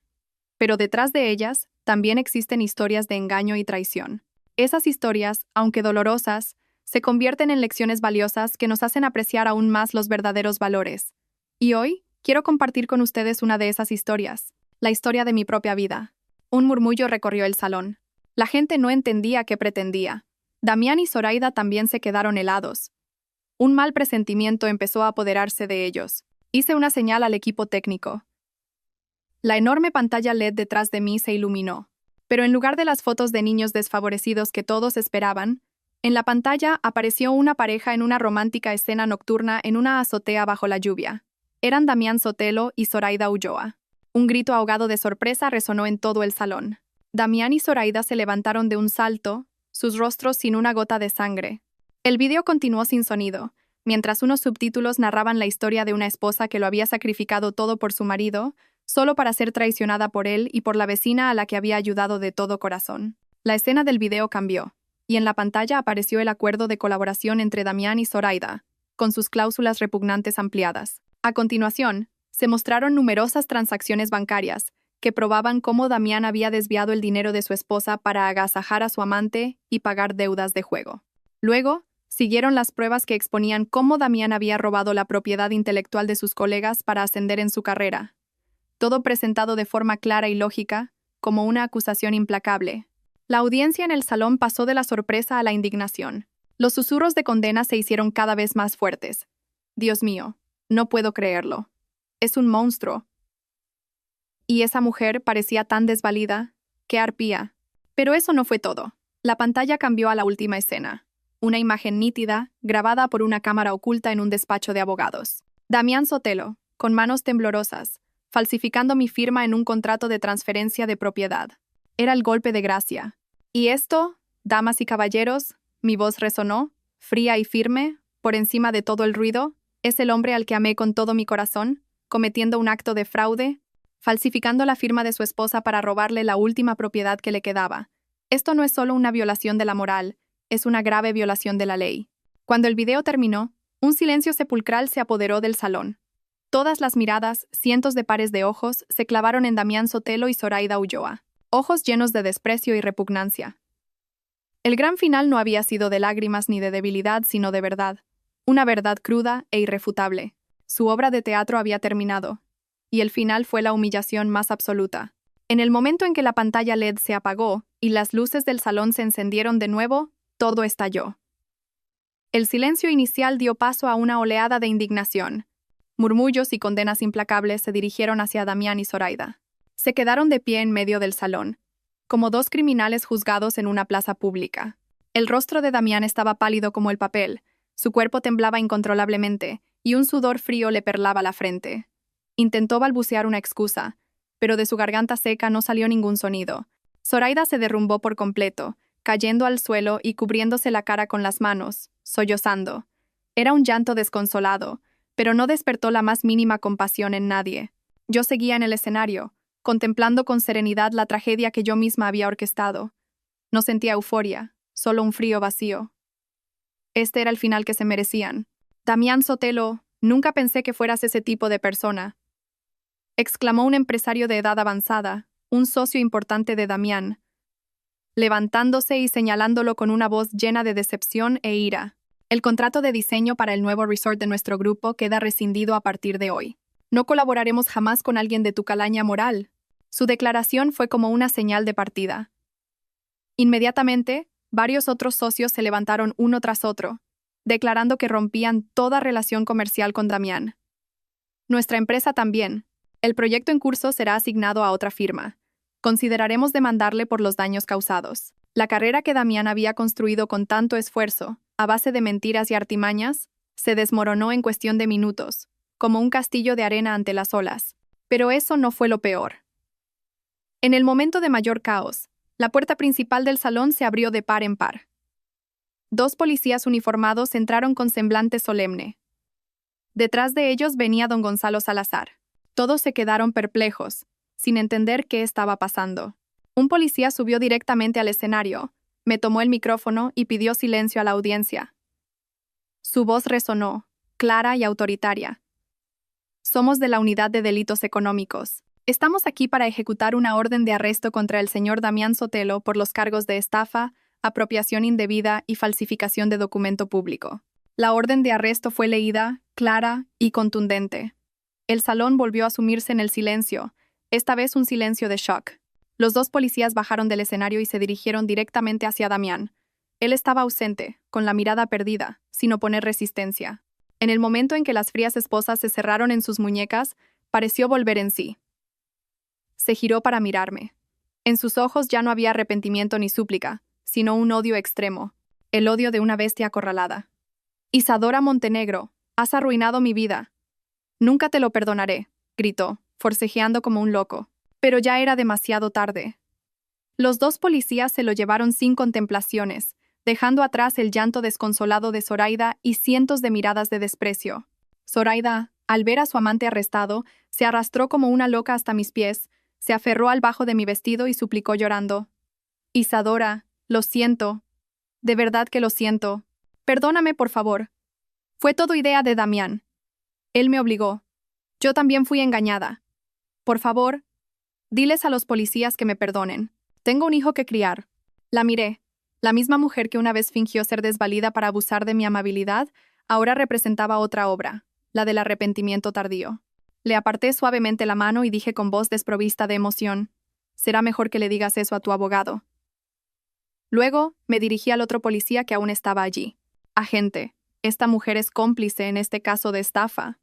Pero detrás de ellas, también existen historias de engaño y traición. Esas historias, aunque dolorosas, se convierten en lecciones valiosas que nos hacen apreciar aún más los verdaderos valores. Y hoy, quiero compartir con ustedes una de esas historias, la historia de mi propia vida. Un murmullo recorrió el salón. La gente no entendía qué pretendía. Damián y Zoraida también se quedaron helados. Un mal presentimiento empezó a apoderarse de ellos. Hice una señal al equipo técnico. La enorme pantalla LED detrás de mí se iluminó. Pero en lugar de las fotos de niños desfavorecidos que todos esperaban, en la pantalla apareció una pareja en una romántica escena nocturna en una azotea bajo la lluvia. Eran Damián Sotelo y Zoraida Ulloa. Un grito ahogado de sorpresa resonó en todo el salón. Damián y Zoraida se levantaron de un salto, sus rostros sin una gota de sangre. El video continuó sin sonido, mientras unos subtítulos narraban la historia de una esposa que lo había sacrificado todo por su marido, solo para ser traicionada por él y por la vecina a la que había ayudado de todo corazón. La escena del video cambió, y en la pantalla apareció el acuerdo de colaboración entre Damián y Zoraida, con sus cláusulas repugnantes ampliadas. A continuación, se mostraron numerosas transacciones bancarias, que probaban cómo Damián había desviado el dinero de su esposa para agasajar a su amante y pagar deudas de juego. Luego, siguieron las pruebas que exponían cómo Damián había robado la propiedad intelectual de sus colegas para ascender en su carrera. Todo presentado de forma clara y lógica, como una acusación implacable. La audiencia en el salón pasó de la sorpresa a la indignación. Los susurros de condena se hicieron cada vez más fuertes. Dios mío, no puedo creerlo. Es un monstruo. Y esa mujer parecía tan desvalida, ¡qué arpía! Pero eso no fue todo. La pantalla cambió a la última escena. Una imagen nítida, grabada por una cámara oculta en un despacho de abogados. Damián Sotelo, con manos temblorosas, falsificando mi firma en un contrato de transferencia de propiedad. Era el golpe de gracia. Y esto, damas y caballeros, mi voz resonó, fría y firme, por encima de todo el ruido, es el hombre al que amé con todo mi corazón, cometiendo un acto de fraude, falsificando la firma de su esposa para robarle la última propiedad que le quedaba. Esto no es solo una violación de la moral, es una grave violación de la ley. Cuando el video terminó, un silencio sepulcral se apoderó del salón. Todas las miradas, cientos de pares de ojos, se clavaron en Damián Sotelo y Zoraida Ulloa. Ojos llenos de desprecio y repugnancia. El gran final no había sido de lágrimas ni de debilidad, sino de verdad. Una verdad cruda e irrefutable. Su obra de teatro había terminado. Y el final fue la humillación más absoluta. En el momento en que la pantalla LED se apagó y las luces del salón se encendieron de nuevo, todo estalló. El silencio inicial dio paso a una oleada de indignación. Murmullos y condenas implacables se dirigieron hacia Damián y Zoraida. Se quedaron de pie en medio del salón, como dos criminales juzgados en una plaza pública. El rostro de Damián estaba pálido como el papel, su cuerpo temblaba incontrolablemente, y un sudor frío le perlaba la frente. Intentó balbucear una excusa, pero de su garganta seca no salió ningún sonido. Zoraida se derrumbó por completo, cayendo al suelo y cubriéndose la cara con las manos, sollozando. Era un llanto desconsolado, pero no despertó la más mínima compasión en nadie. Yo seguía en el escenario, contemplando con serenidad la tragedia que yo misma había orquestado. No sentía euforia, solo un frío vacío. Este era el final que se merecían. Damián Sotelo, nunca pensé que fueras ese tipo de persona, exclamó un empresario de edad avanzada, un socio importante de Damián, levantándose y señalándolo con una voz llena de decepción e ira. El contrato de diseño para el nuevo resort de nuestro grupo queda rescindido a partir de hoy. No colaboraremos jamás con alguien de tu calaña moral. Su declaración fue como una señal de partida. Inmediatamente, varios otros socios se levantaron uno tras otro, declarando que rompían toda relación comercial con Damián. Nuestra empresa también. El proyecto en curso será asignado a otra firma. Consideraremos demandarle por los daños causados. La carrera que Damián había construido con tanto esfuerzo, a base de mentiras y artimañas, se desmoronó en cuestión de minutos, como un castillo de arena ante las olas. Pero eso no fue lo peor. En el momento de mayor caos, la puerta principal del salón se abrió de par en par. 2 policías uniformados entraron con semblante solemne. Detrás de ellos venía don Gonzalo Salazar. Todos se quedaron perplejos, sin entender qué estaba pasando. Un policía subió directamente al escenario, me tomó el micrófono y pidió silencio a la audiencia. Su voz resonó, clara y autoritaria. Somos de la Unidad de Delitos Económicos. Estamos aquí para ejecutar una orden de arresto contra el señor Damián Sotelo por los cargos de estafa, apropiación indebida y falsificación de documento público. La orden de arresto fue leída, clara y contundente. El salón volvió a sumirse en el silencio, esta vez un silencio de shock. Los 2 policías bajaron del escenario y se dirigieron directamente hacia Damián. Él estaba ausente, con la mirada perdida, sin oponer resistencia. En el momento en que las frías esposas se cerraron en sus muñecas, pareció volver en sí. Se giró para mirarme. En sus ojos ya no había arrepentimiento ni súplica, sino un odio extremo, el odio de una bestia acorralada. Isadora Montenegro, has arruinado mi vida. Nunca te lo perdonaré, gritó, forcejeando como un loco. Pero ya era demasiado tarde. Los 2 policías se lo llevaron sin contemplaciones, dejando atrás el llanto desconsolado de Zoraida y cientos de miradas de desprecio. Zoraida, al ver a su amante arrestado, se arrastró como una loca hasta mis pies, se aferró al bajo de mi vestido y suplicó llorando. Isadora, lo siento. De verdad que lo siento. Perdóname, por favor. Fue todo idea de Damián. Él me obligó. Yo también fui engañada. Por favor, diles a los policías que me perdonen. Tengo un hijo que criar. La miré. La misma mujer que una vez fingió ser desvalida para abusar de mi amabilidad, ahora representaba otra obra, la del arrepentimiento tardío. Le aparté suavemente la mano y dije con voz desprovista de emoción: será mejor que le digas eso a tu abogado. Luego, me dirigí al otro policía que aún estaba allí. Agente, esta mujer es cómplice en este caso de estafa.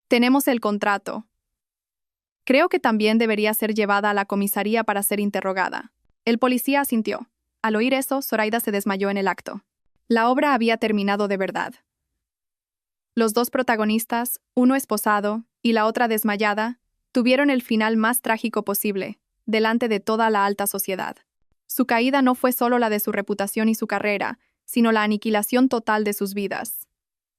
Tenemos el contrato. Creo que también debería ser llevada a la comisaría para ser interrogada. El policía asintió. Al oír eso, Zoraida se desmayó en el acto. La obra había terminado de verdad. Los 2 protagonistas, uno esposado y la otra desmayada, tuvieron el final más trágico posible, delante de toda la alta sociedad. Su caída no fue solo la de su reputación y su carrera, sino la aniquilación total de sus vidas.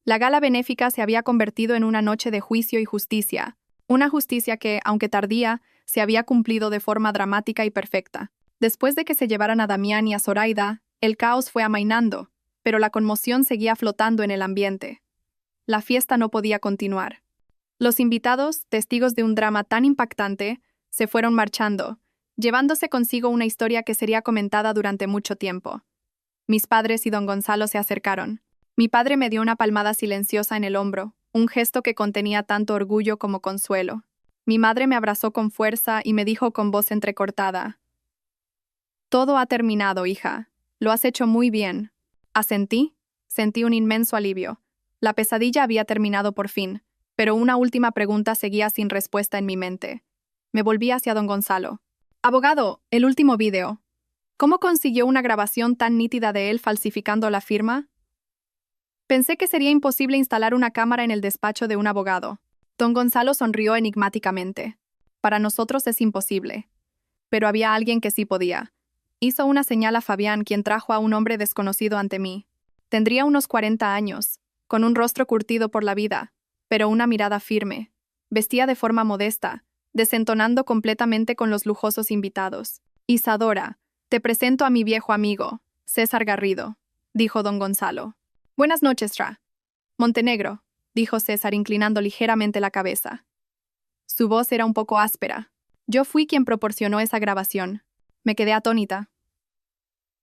La gala benéfica se había convertido en una noche de juicio y justicia, una justicia que, aunque tardía, se había cumplido de forma dramática y perfecta. Después de que se llevaran a Damián y a Zoraida, el caos fue amainando, pero la conmoción seguía flotando en el ambiente. La fiesta no podía continuar. Los invitados, testigos de un drama tan impactante, se fueron marchando, llevándose consigo una historia que sería comentada durante mucho tiempo. Mis padres y don Gonzalo se acercaron. Mi padre me dio una palmada silenciosa en el hombro, un gesto que contenía tanto orgullo como consuelo. Mi madre me abrazó con fuerza y me dijo con voz entrecortada: todo ha terminado, hija. Lo has hecho muy bien. Asentí. Sentí un inmenso alivio. La pesadilla había terminado por fin, pero una última pregunta seguía sin respuesta en mi mente. Me volví hacia don Gonzalo. Abogado, el último vídeo. ¿Cómo consiguió una grabación tan nítida de él falsificando la firma? Pensé que sería imposible instalar una cámara en el despacho de un abogado. Don Gonzalo sonrió enigmáticamente. Para nosotros es imposible. Pero había alguien que sí podía. Hizo una señal a Fabián, quien trajo a un hombre desconocido ante mí. Tendría unos 40 años, con un rostro curtido por la vida, pero una mirada firme. Vestía de forma modesta, desentonando completamente con los lujosos invitados. Isadora, te presento a mi viejo amigo, César Garrido, dijo don Gonzalo. Buenas noches, Tra. Montenegro, dijo César inclinando ligeramente la cabeza. Su voz era un poco áspera. Yo fui quien proporcionó esa grabación. Me quedé atónita.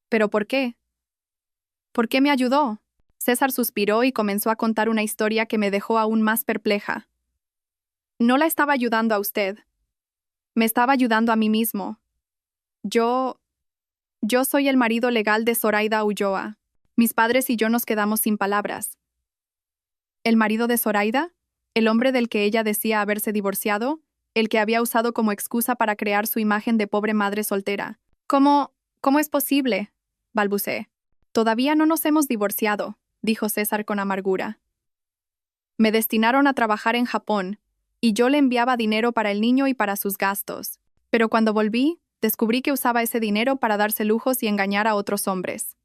¿Pero por qué? ¿Por qué me ayudó? César suspiró y comenzó a contar una historia que me dejó aún más perpleja. No la estaba ayudando a usted. Me estaba ayudando a mí mismo. Yo soy el marido legal de Zoraida Ulloa. Mis padres y yo nos quedamos sin palabras. ¿El marido de Zoraida? ¿El hombre del que ella decía haberse divorciado? ¿El que había usado como excusa para crear su imagen de pobre madre soltera? ¿Cómo es posible?, balbuceé. Todavía no nos hemos divorciado, dijo César con amargura. Me destinaron a trabajar en Japón, y yo le enviaba dinero para el niño y para sus gastos. Pero cuando volví, descubrí que usaba ese dinero para darse lujos y engañar a otros hombres.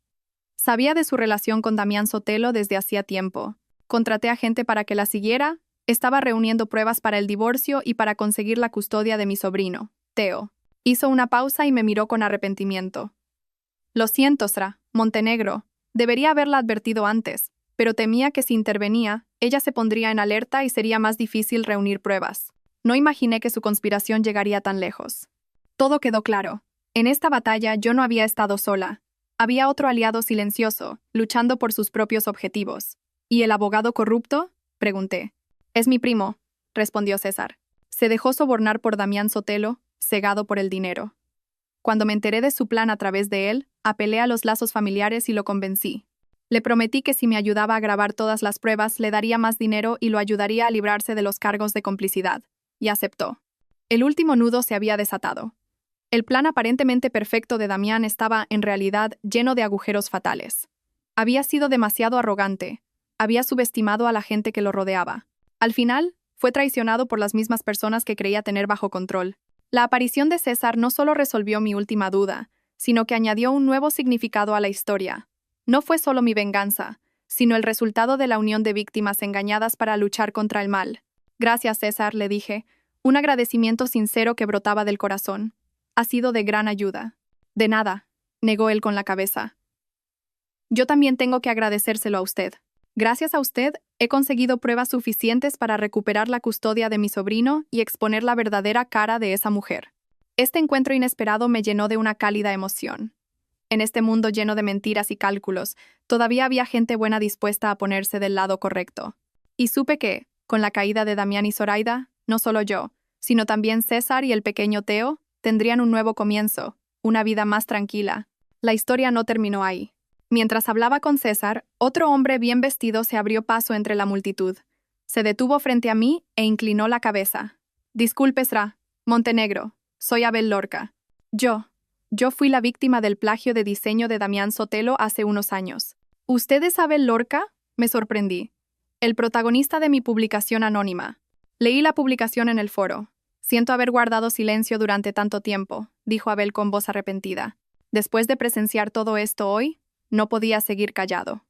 Sabía de su relación con Damián Sotelo desde hacía tiempo. Contraté a gente para que la siguiera, estaba reuniendo pruebas para el divorcio y para conseguir la custodia de mi sobrino, Teo. Hizo una pausa y me miró con arrepentimiento. Lo siento, Sra. Montenegro. Debería haberla advertido antes, pero temía que si intervenía, ella se pondría en alerta y sería más difícil reunir pruebas. No imaginé que su conspiración llegaría tan lejos. Todo quedó claro. En esta batalla yo no había estado sola. Había otro aliado silencioso, luchando por sus propios objetivos. ¿Y el abogado corrupto? Pregunté. Es mi primo, respondió César. Se dejó sobornar por Damián Sotelo, cegado por el dinero. Cuando me enteré de su plan a través de él, apelé a los lazos familiares y lo convencí. Le prometí que si me ayudaba a grabar todas las pruebas, le daría más dinero y lo ayudaría a librarse de los cargos de complicidad. Y aceptó. El último nudo se había desatado. El plan aparentemente perfecto de Damián estaba, en realidad, lleno de agujeros fatales. Había sido demasiado arrogante. Había subestimado a la gente que lo rodeaba. Al final, fue traicionado por las mismas personas que creía tener bajo control. La aparición de César no solo resolvió mi última duda, sino que añadió un nuevo significado a la historia. No fue solo mi venganza, sino el resultado de la unión de víctimas engañadas para luchar contra el mal. Gracias, César, le dije, un agradecimiento sincero que brotaba del corazón. Ha sido de gran ayuda. De nada, negó él con la cabeza. Yo también tengo que agradecérselo a usted. Gracias a usted, he conseguido pruebas suficientes para recuperar la custodia de mi sobrino y exponer la verdadera cara de esa mujer. Este encuentro inesperado me llenó de una cálida emoción. En este mundo lleno de mentiras y cálculos, todavía había gente buena dispuesta a ponerse del lado correcto. Y supe que, con la caída de Damián y Zoraida, no solo yo, sino también César y el pequeño Teo, tendrían un nuevo comienzo, una vida más tranquila. La historia no terminó ahí. Mientras hablaba con César, otro hombre bien vestido se abrió paso entre la multitud. Se detuvo frente a mí e inclinó la cabeza. Disculpe, Sra. Montenegro, soy Abel Lorca. Yo fui la víctima del plagio de diseño de Damián Sotelo hace unos años. ¿Usted es Abel Lorca? Me sorprendí. El protagonista de mi publicación anónima. Leí la publicación en el foro. Siento haber guardado silencio durante tanto tiempo, dijo Abel con voz arrepentida. Después de presenciar todo esto hoy, no podía seguir callado.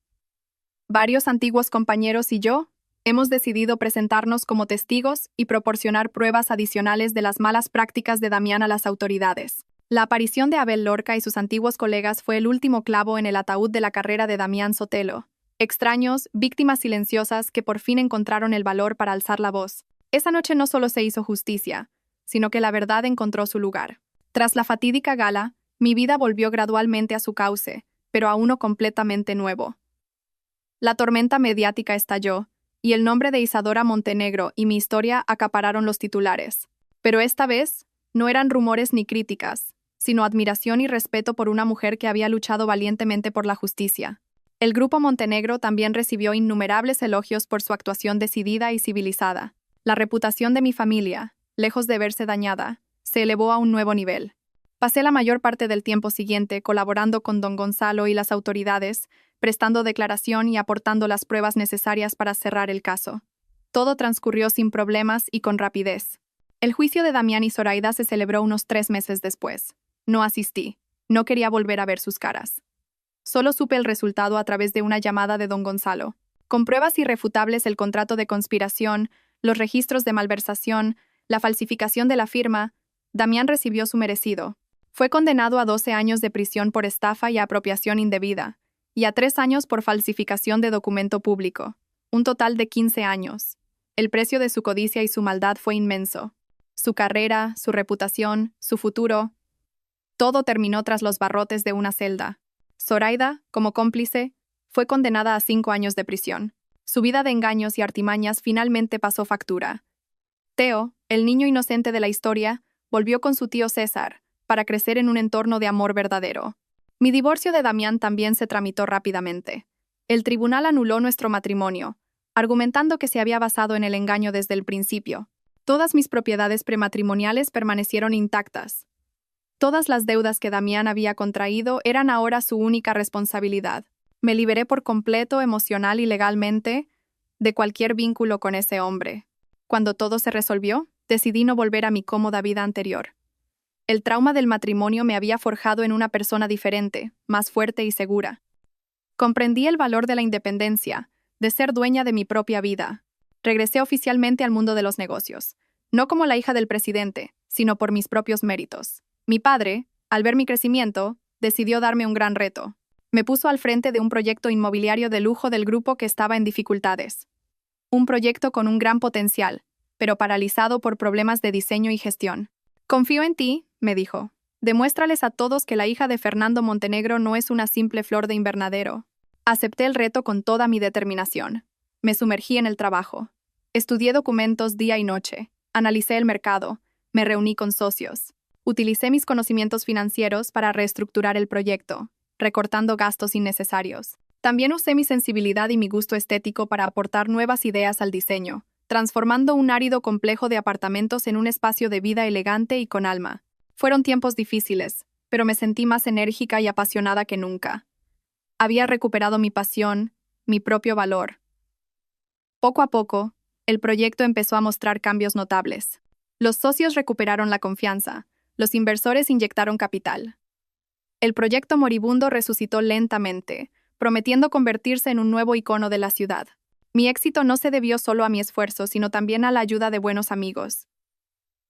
Varios antiguos compañeros y yo hemos decidido presentarnos como testigos y proporcionar pruebas adicionales de las malas prácticas de Damián a las autoridades. La aparición de Abel Lorca y sus antiguos colegas fue el último clavo en el ataúd de la carrera de Damián Sotelo. Extraños, víctimas silenciosas que por fin encontraron el valor para alzar la voz. Esa noche no solo se hizo justicia, sino que la verdad encontró su lugar. Tras la fatídica gala, mi vida volvió gradualmente a su cauce, pero a uno completamente nuevo. La tormenta mediática estalló, y el nombre de Isadora Montenegro y mi historia acapararon los titulares. Pero esta vez, no eran rumores ni críticas, sino admiración y respeto por una mujer que había luchado valientemente por la justicia. El grupo Montenegro también recibió innumerables elogios por su actuación decidida y civilizada. La reputación de mi familia, lejos de verse dañada, se elevó a un nuevo nivel. Pasé la mayor parte del tiempo siguiente colaborando con don Gonzalo y las autoridades, prestando declaración y aportando las pruebas necesarias para cerrar el caso. Todo transcurrió sin problemas y con rapidez. El juicio de Damián y Zoraida se celebró unos 3 meses después. No asistí. No quería volver a ver sus caras. Solo supe el resultado a través de una llamada de don Gonzalo. Con pruebas irrefutables el contrato de conspiración, los registros de malversación, la falsificación de la firma, Damián recibió su merecido. Fue condenado a 12 años de prisión por estafa y apropiación indebida, y a 3 años por falsificación de documento público, un total de 15 años. El precio de su codicia y su maldad fue inmenso. Su carrera, su reputación, su futuro, todo terminó tras los barrotes de una celda. Zoraida, como cómplice, fue condenada a 5 años de prisión. Su vida de engaños y artimañas finalmente pasó factura. Teo, el niño inocente de la historia, volvió con su tío César, para crecer en un entorno de amor verdadero. Mi divorcio de Damián también se tramitó rápidamente. El tribunal anuló nuestro matrimonio, argumentando que se había basado en el engaño desde el principio. Todas mis propiedades prematrimoniales permanecieron intactas. Todas las deudas que Damián había contraído eran ahora su única responsabilidad. Me liberé por completo, emocional y legalmente, de cualquier vínculo con ese hombre. Cuando todo se resolvió, decidí no volver a mi cómoda vida anterior. El trauma del matrimonio me había forjado en una persona diferente, más fuerte y segura. Comprendí el valor de la independencia, de ser dueña de mi propia vida. Regresé oficialmente al mundo de los negocios, no como la hija del presidente, sino por mis propios méritos. Mi padre, al ver mi crecimiento, decidió darme un gran reto. Me puso al frente de un proyecto inmobiliario de lujo del grupo que estaba en dificultades. Un proyecto con un gran potencial, pero paralizado por problemas de diseño y gestión. Confío en ti, me dijo. Demuéstrales a todos que la hija de Fernando Montenegro no es una simple flor de invernadero. Acepté el reto con toda mi determinación. Me sumergí en el trabajo. Estudié documentos día y noche. Analicé el mercado. Me reuní con socios. Utilicé mis conocimientos financieros para reestructurar el proyecto, recortando gastos innecesarios. También usé mi sensibilidad y mi gusto estético para aportar nuevas ideas al diseño, transformando un árido complejo de apartamentos en un espacio de vida elegante y con alma. Fueron tiempos difíciles, pero me sentí más enérgica y apasionada que nunca. Había recuperado mi pasión, mi propio valor. Poco a poco, el proyecto empezó a mostrar cambios notables. Los socios recuperaron la confianza, los inversores inyectaron capital. El proyecto moribundo resucitó lentamente, prometiendo convertirse en un nuevo icono de la ciudad. Mi éxito no se debió solo a mi esfuerzo, sino también a la ayuda de buenos amigos.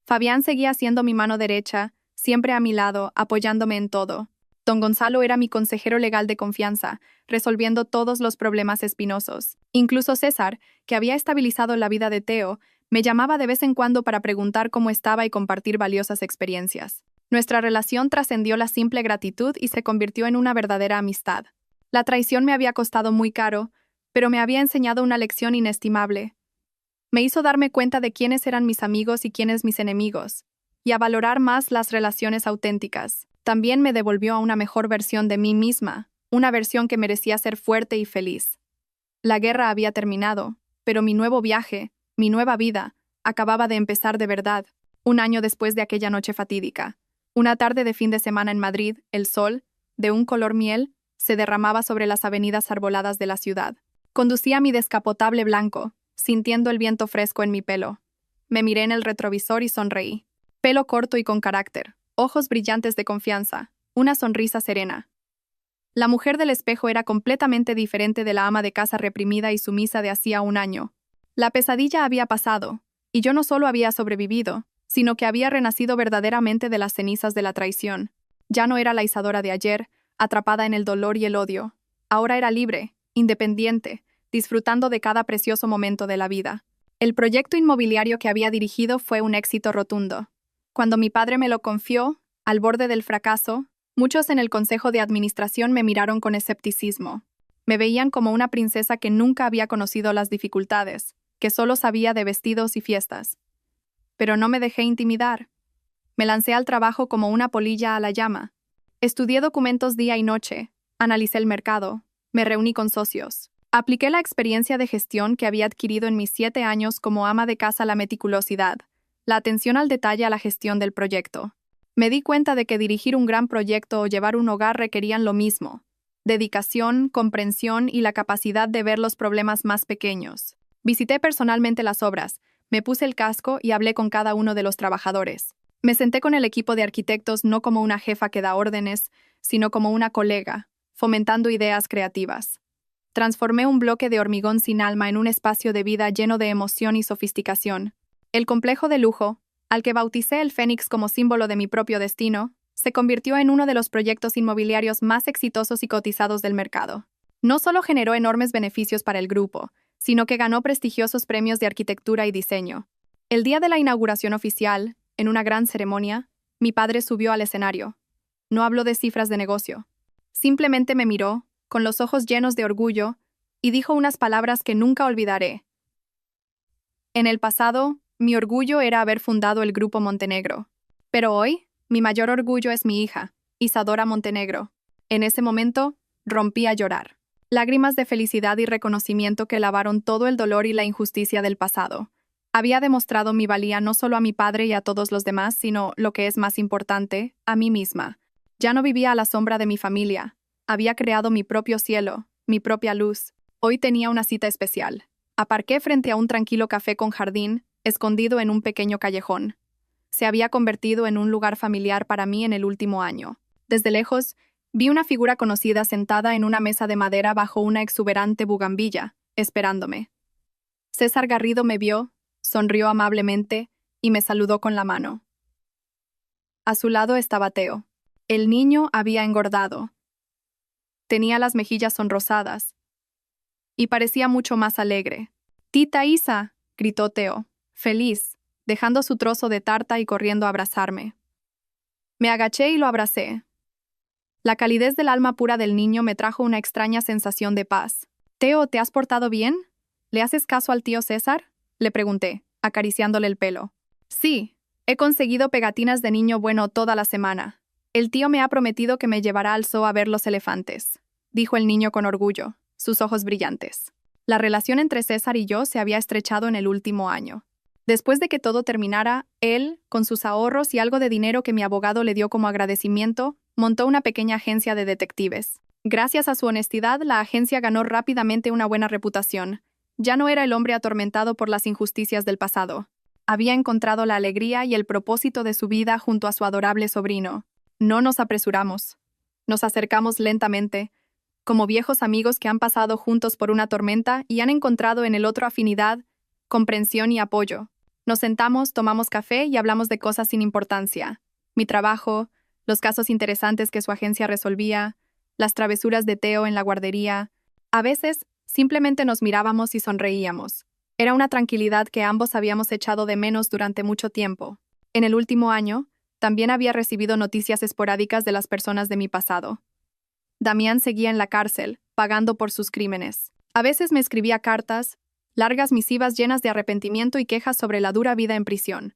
Fabián seguía siendo mi mano derecha, siempre a mi lado, apoyándome en todo. Don Gonzalo era mi consejero legal de confianza, resolviendo todos los problemas espinosos. Incluso César, que había estabilizado la vida de Teo, me llamaba de vez en cuando para preguntar cómo estaba y compartir valiosas experiencias. Nuestra relación trascendió la simple gratitud y se convirtió en una verdadera amistad. La traición me había costado muy caro, pero me había enseñado una lección inestimable. Me hizo darme cuenta de quiénes eran mis amigos y quiénes mis enemigos, y a valorar más las relaciones auténticas. También me devolvió a una mejor versión de mí misma, una versión que merecía ser fuerte y feliz. La guerra había terminado, pero mi nuevo viaje, mi nueva vida, acababa de empezar de verdad, un año después de aquella noche fatídica. Una tarde de fin de semana en Madrid, el sol, de un color miel, se derramaba sobre las avenidas arboladas de la ciudad. Conducía mi descapotable blanco, sintiendo el viento fresco en mi pelo. Me miré en el retrovisor y sonreí. Pelo corto y con carácter, ojos brillantes de confianza, una sonrisa serena. La mujer del espejo era completamente diferente de la ama de casa reprimida y sumisa de hacía un año. La pesadilla había pasado, y yo no solo había sobrevivido, sino que había renacido verdaderamente de las cenizas de la traición. Ya no era la Isadora de ayer, atrapada en el dolor y el odio. Ahora era libre, independiente, disfrutando de cada precioso momento de la vida. El proyecto inmobiliario que había dirigido fue un éxito rotundo. Cuando mi padre me lo confió, al borde del fracaso, muchos en el consejo de administración me miraron con escepticismo. Me veían como una princesa que nunca había conocido las dificultades, que solo sabía de vestidos y fiestas. Pero no me dejé intimidar. Me lancé al trabajo como una polilla a la llama. Estudié documentos día y noche, analicé el mercado, me reuní con socios. Apliqué la experiencia de gestión que había adquirido en mis 7 años como ama de casa, la meticulosidad, la atención al detalle a la gestión del proyecto. Me di cuenta de que dirigir un gran proyecto o llevar un hogar requerían lo mismo: dedicación, comprensión y la capacidad de ver los problemas más pequeños. Visité personalmente las obras, me puse el casco y hablé con cada uno de los trabajadores. Me senté con el equipo de arquitectos no como una jefa que da órdenes, sino como una colega, fomentando ideas creativas. Transformé un bloque de hormigón sin alma en un espacio de vida lleno de emoción y sofisticación. El complejo de lujo, al que bauticé el Fénix como símbolo de mi propio destino, se convirtió en uno de los proyectos inmobiliarios más exitosos y cotizados del mercado. No solo generó enormes beneficios para el grupo, sino que ganó prestigiosos premios de arquitectura y diseño. El día de la inauguración oficial, en una gran ceremonia, mi padre subió al escenario. No habló de cifras de negocio. Simplemente me miró, con los ojos llenos de orgullo, y dijo unas palabras que nunca olvidaré. En el pasado, mi orgullo era haber fundado el Grupo Montenegro. Pero hoy, mi mayor orgullo es mi hija, Isadora Montenegro. En ese momento, rompí a llorar. Lágrimas de felicidad y reconocimiento que lavaron todo el dolor y la injusticia del pasado. Había demostrado mi valía no solo a mi padre y a todos los demás, sino, lo que es más importante, a mí misma. Ya no vivía a la sombra de mi familia. Había creado mi propio cielo, mi propia luz. Hoy tenía una cita especial. Aparqué frente a un tranquilo café con jardín, escondido en un pequeño callejón. se había convertido en un lugar familiar para mí en el último año. Desde lejos, vi una figura conocida sentada en una mesa de madera bajo una exuberante bugambilla, esperándome. César Garrido me vio, sonrió amablemente y me saludó con la mano. A su lado estaba Teo. El niño había engordado. Tenía las mejillas sonrosadas y parecía mucho más alegre. «¡Tita Isa!», gritó Teo, feliz, dejando su trozo de tarta y corriendo a abrazarme. Me agaché y lo abracé. La calidez del alma pura del niño me trajo una extraña sensación de paz. «Teo, ¿te has portado bien? ¿Le haces caso al tío César?», le pregunté, acariciándole el pelo. «Sí, he conseguido pegatinas de niño bueno toda la semana. El tío me ha prometido que me llevará al zoo a ver los elefantes», dijo el niño con orgullo, sus ojos brillantes. La relación entre César y yo se había estrechado en el último año. Después de que todo terminara, él, con sus ahorros y algo de dinero que mi abogado le dio como agradecimiento, montó una pequeña agencia de detectives. Gracias a su honestidad, la agencia ganó rápidamente una buena reputación. Ya no era el hombre atormentado por las injusticias del pasado. Había encontrado la alegría y el propósito de su vida junto a su adorable sobrino. No nos apresuramos. Nos acercamos lentamente, como viejos amigos que han pasado juntos por una tormenta y han encontrado en el otro afinidad, comprensión y apoyo. Nos sentamos, tomamos café y hablamos de cosas sin importancia. Mi trabajo, los casos interesantes que su agencia resolvía, las travesuras de Teo en la guardería. A veces, simplemente nos mirábamos y sonreíamos. Era una tranquilidad que ambos habíamos echado de menos durante mucho tiempo. En el último año, también había recibido noticias esporádicas de las personas de mi pasado. Damián seguía en la cárcel, pagando por sus crímenes. A veces me escribía cartas, largas misivas llenas de arrepentimiento y quejas sobre la dura vida en prisión.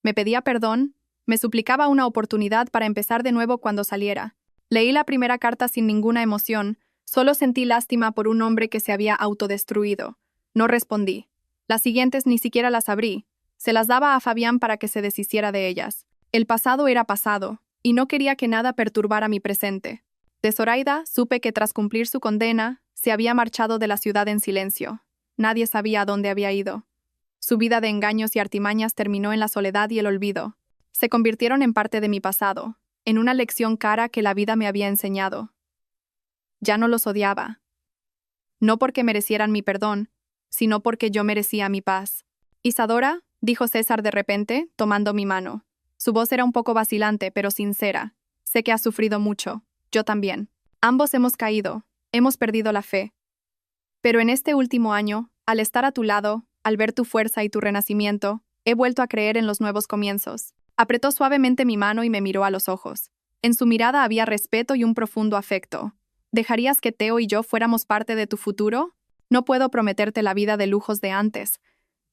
Me pedía perdón, me suplicaba una oportunidad para empezar de nuevo cuando saliera. Leí la primera carta sin ninguna emoción, solo sentí lástima por un hombre que se había autodestruido. No respondí. Las siguientes ni siquiera las abrí. Se las daba a Fabián para que se deshiciera de ellas. El pasado era pasado, y no quería que nada perturbara mi presente. De Zoraida supe que tras cumplir su condena, se había marchado de la ciudad en silencio. Nadie sabía a dónde había ido. Su vida de engaños y artimañas terminó en la soledad y el olvido. Se convirtieron en parte de mi pasado, en una lección cara que la vida me había enseñado. Ya no los odiaba. No porque merecieran mi perdón, sino porque yo merecía mi paz. «Isadora», dijo César de repente, tomando mi mano. Su voz era un poco vacilante, pero sincera. «Sé que has sufrido mucho. Yo también. Ambos hemos caído, hemos perdido la fe. Pero en este último año, al estar a tu lado, al ver tu fuerza y tu renacimiento, he vuelto a creer en los nuevos comienzos». Apretó suavemente mi mano y me miró a los ojos. En su mirada había respeto y un profundo afecto. «¿Dejarías que Teo y yo fuéramos parte de tu futuro? No puedo prometerte la vida de lujos de antes,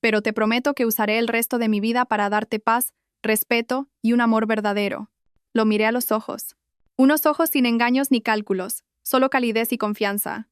pero te prometo que usaré el resto de mi vida para darte paz, respeto y un amor verdadero». Lo miré a los ojos. Unos ojos sin engaños ni cálculos, solo calidez y confianza.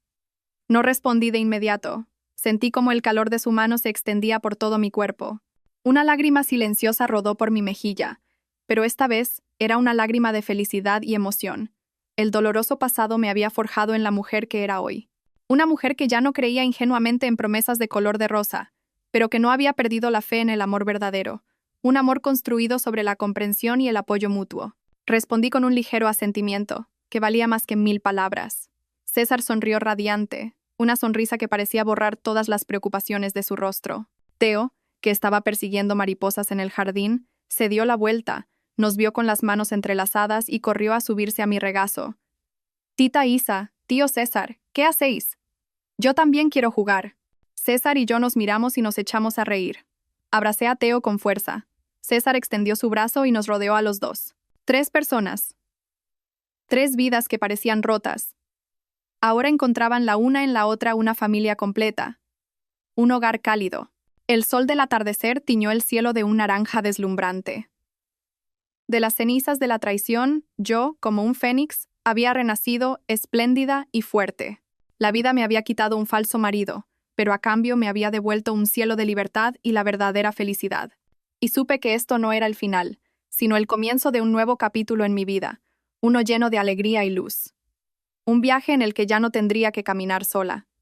No respondí de inmediato. Sentí como el calor de su mano se extendía por todo mi cuerpo. Una lágrima silenciosa rodó por mi mejilla, pero esta vez era una lágrima de felicidad y emoción. El doloroso pasado me había forjado en la mujer que era hoy. Una mujer que ya no creía ingenuamente en promesas de color de rosa, pero que no había perdido la fe en el amor verdadero, un amor construido sobre la comprensión y el apoyo mutuo. Respondí con un ligero asentimiento, que valía más que 1000 palabras. César sonrió radiante, una sonrisa que parecía borrar todas las preocupaciones de su rostro. Teo, que estaba persiguiendo mariposas en el jardín, se dio la vuelta, nos vio con las manos entrelazadas y corrió a subirse a mi regazo. «Tita Isa, tío César, ¿qué hacéis? Yo también quiero jugar». César y yo nos miramos y nos echamos a reír. Abracé a Teo con fuerza. César extendió su brazo y nos rodeó a los dos. 3 personas. 3 vidas que parecían rotas. Ahora encontraban la una en la otra una familia completa. Un hogar cálido. El sol del atardecer tiñó el cielo de un naranja deslumbrante. De las cenizas de la traición, yo, como un fénix, había renacido espléndida y fuerte. La vida me había quitado un falso marido, pero a cambio me había devuelto un cielo de libertad y la verdadera felicidad. Y supe que esto no era el final, sino el comienzo de un nuevo capítulo en mi vida, uno lleno de alegría y luz. Un viaje en el que ya no tendría que caminar sola.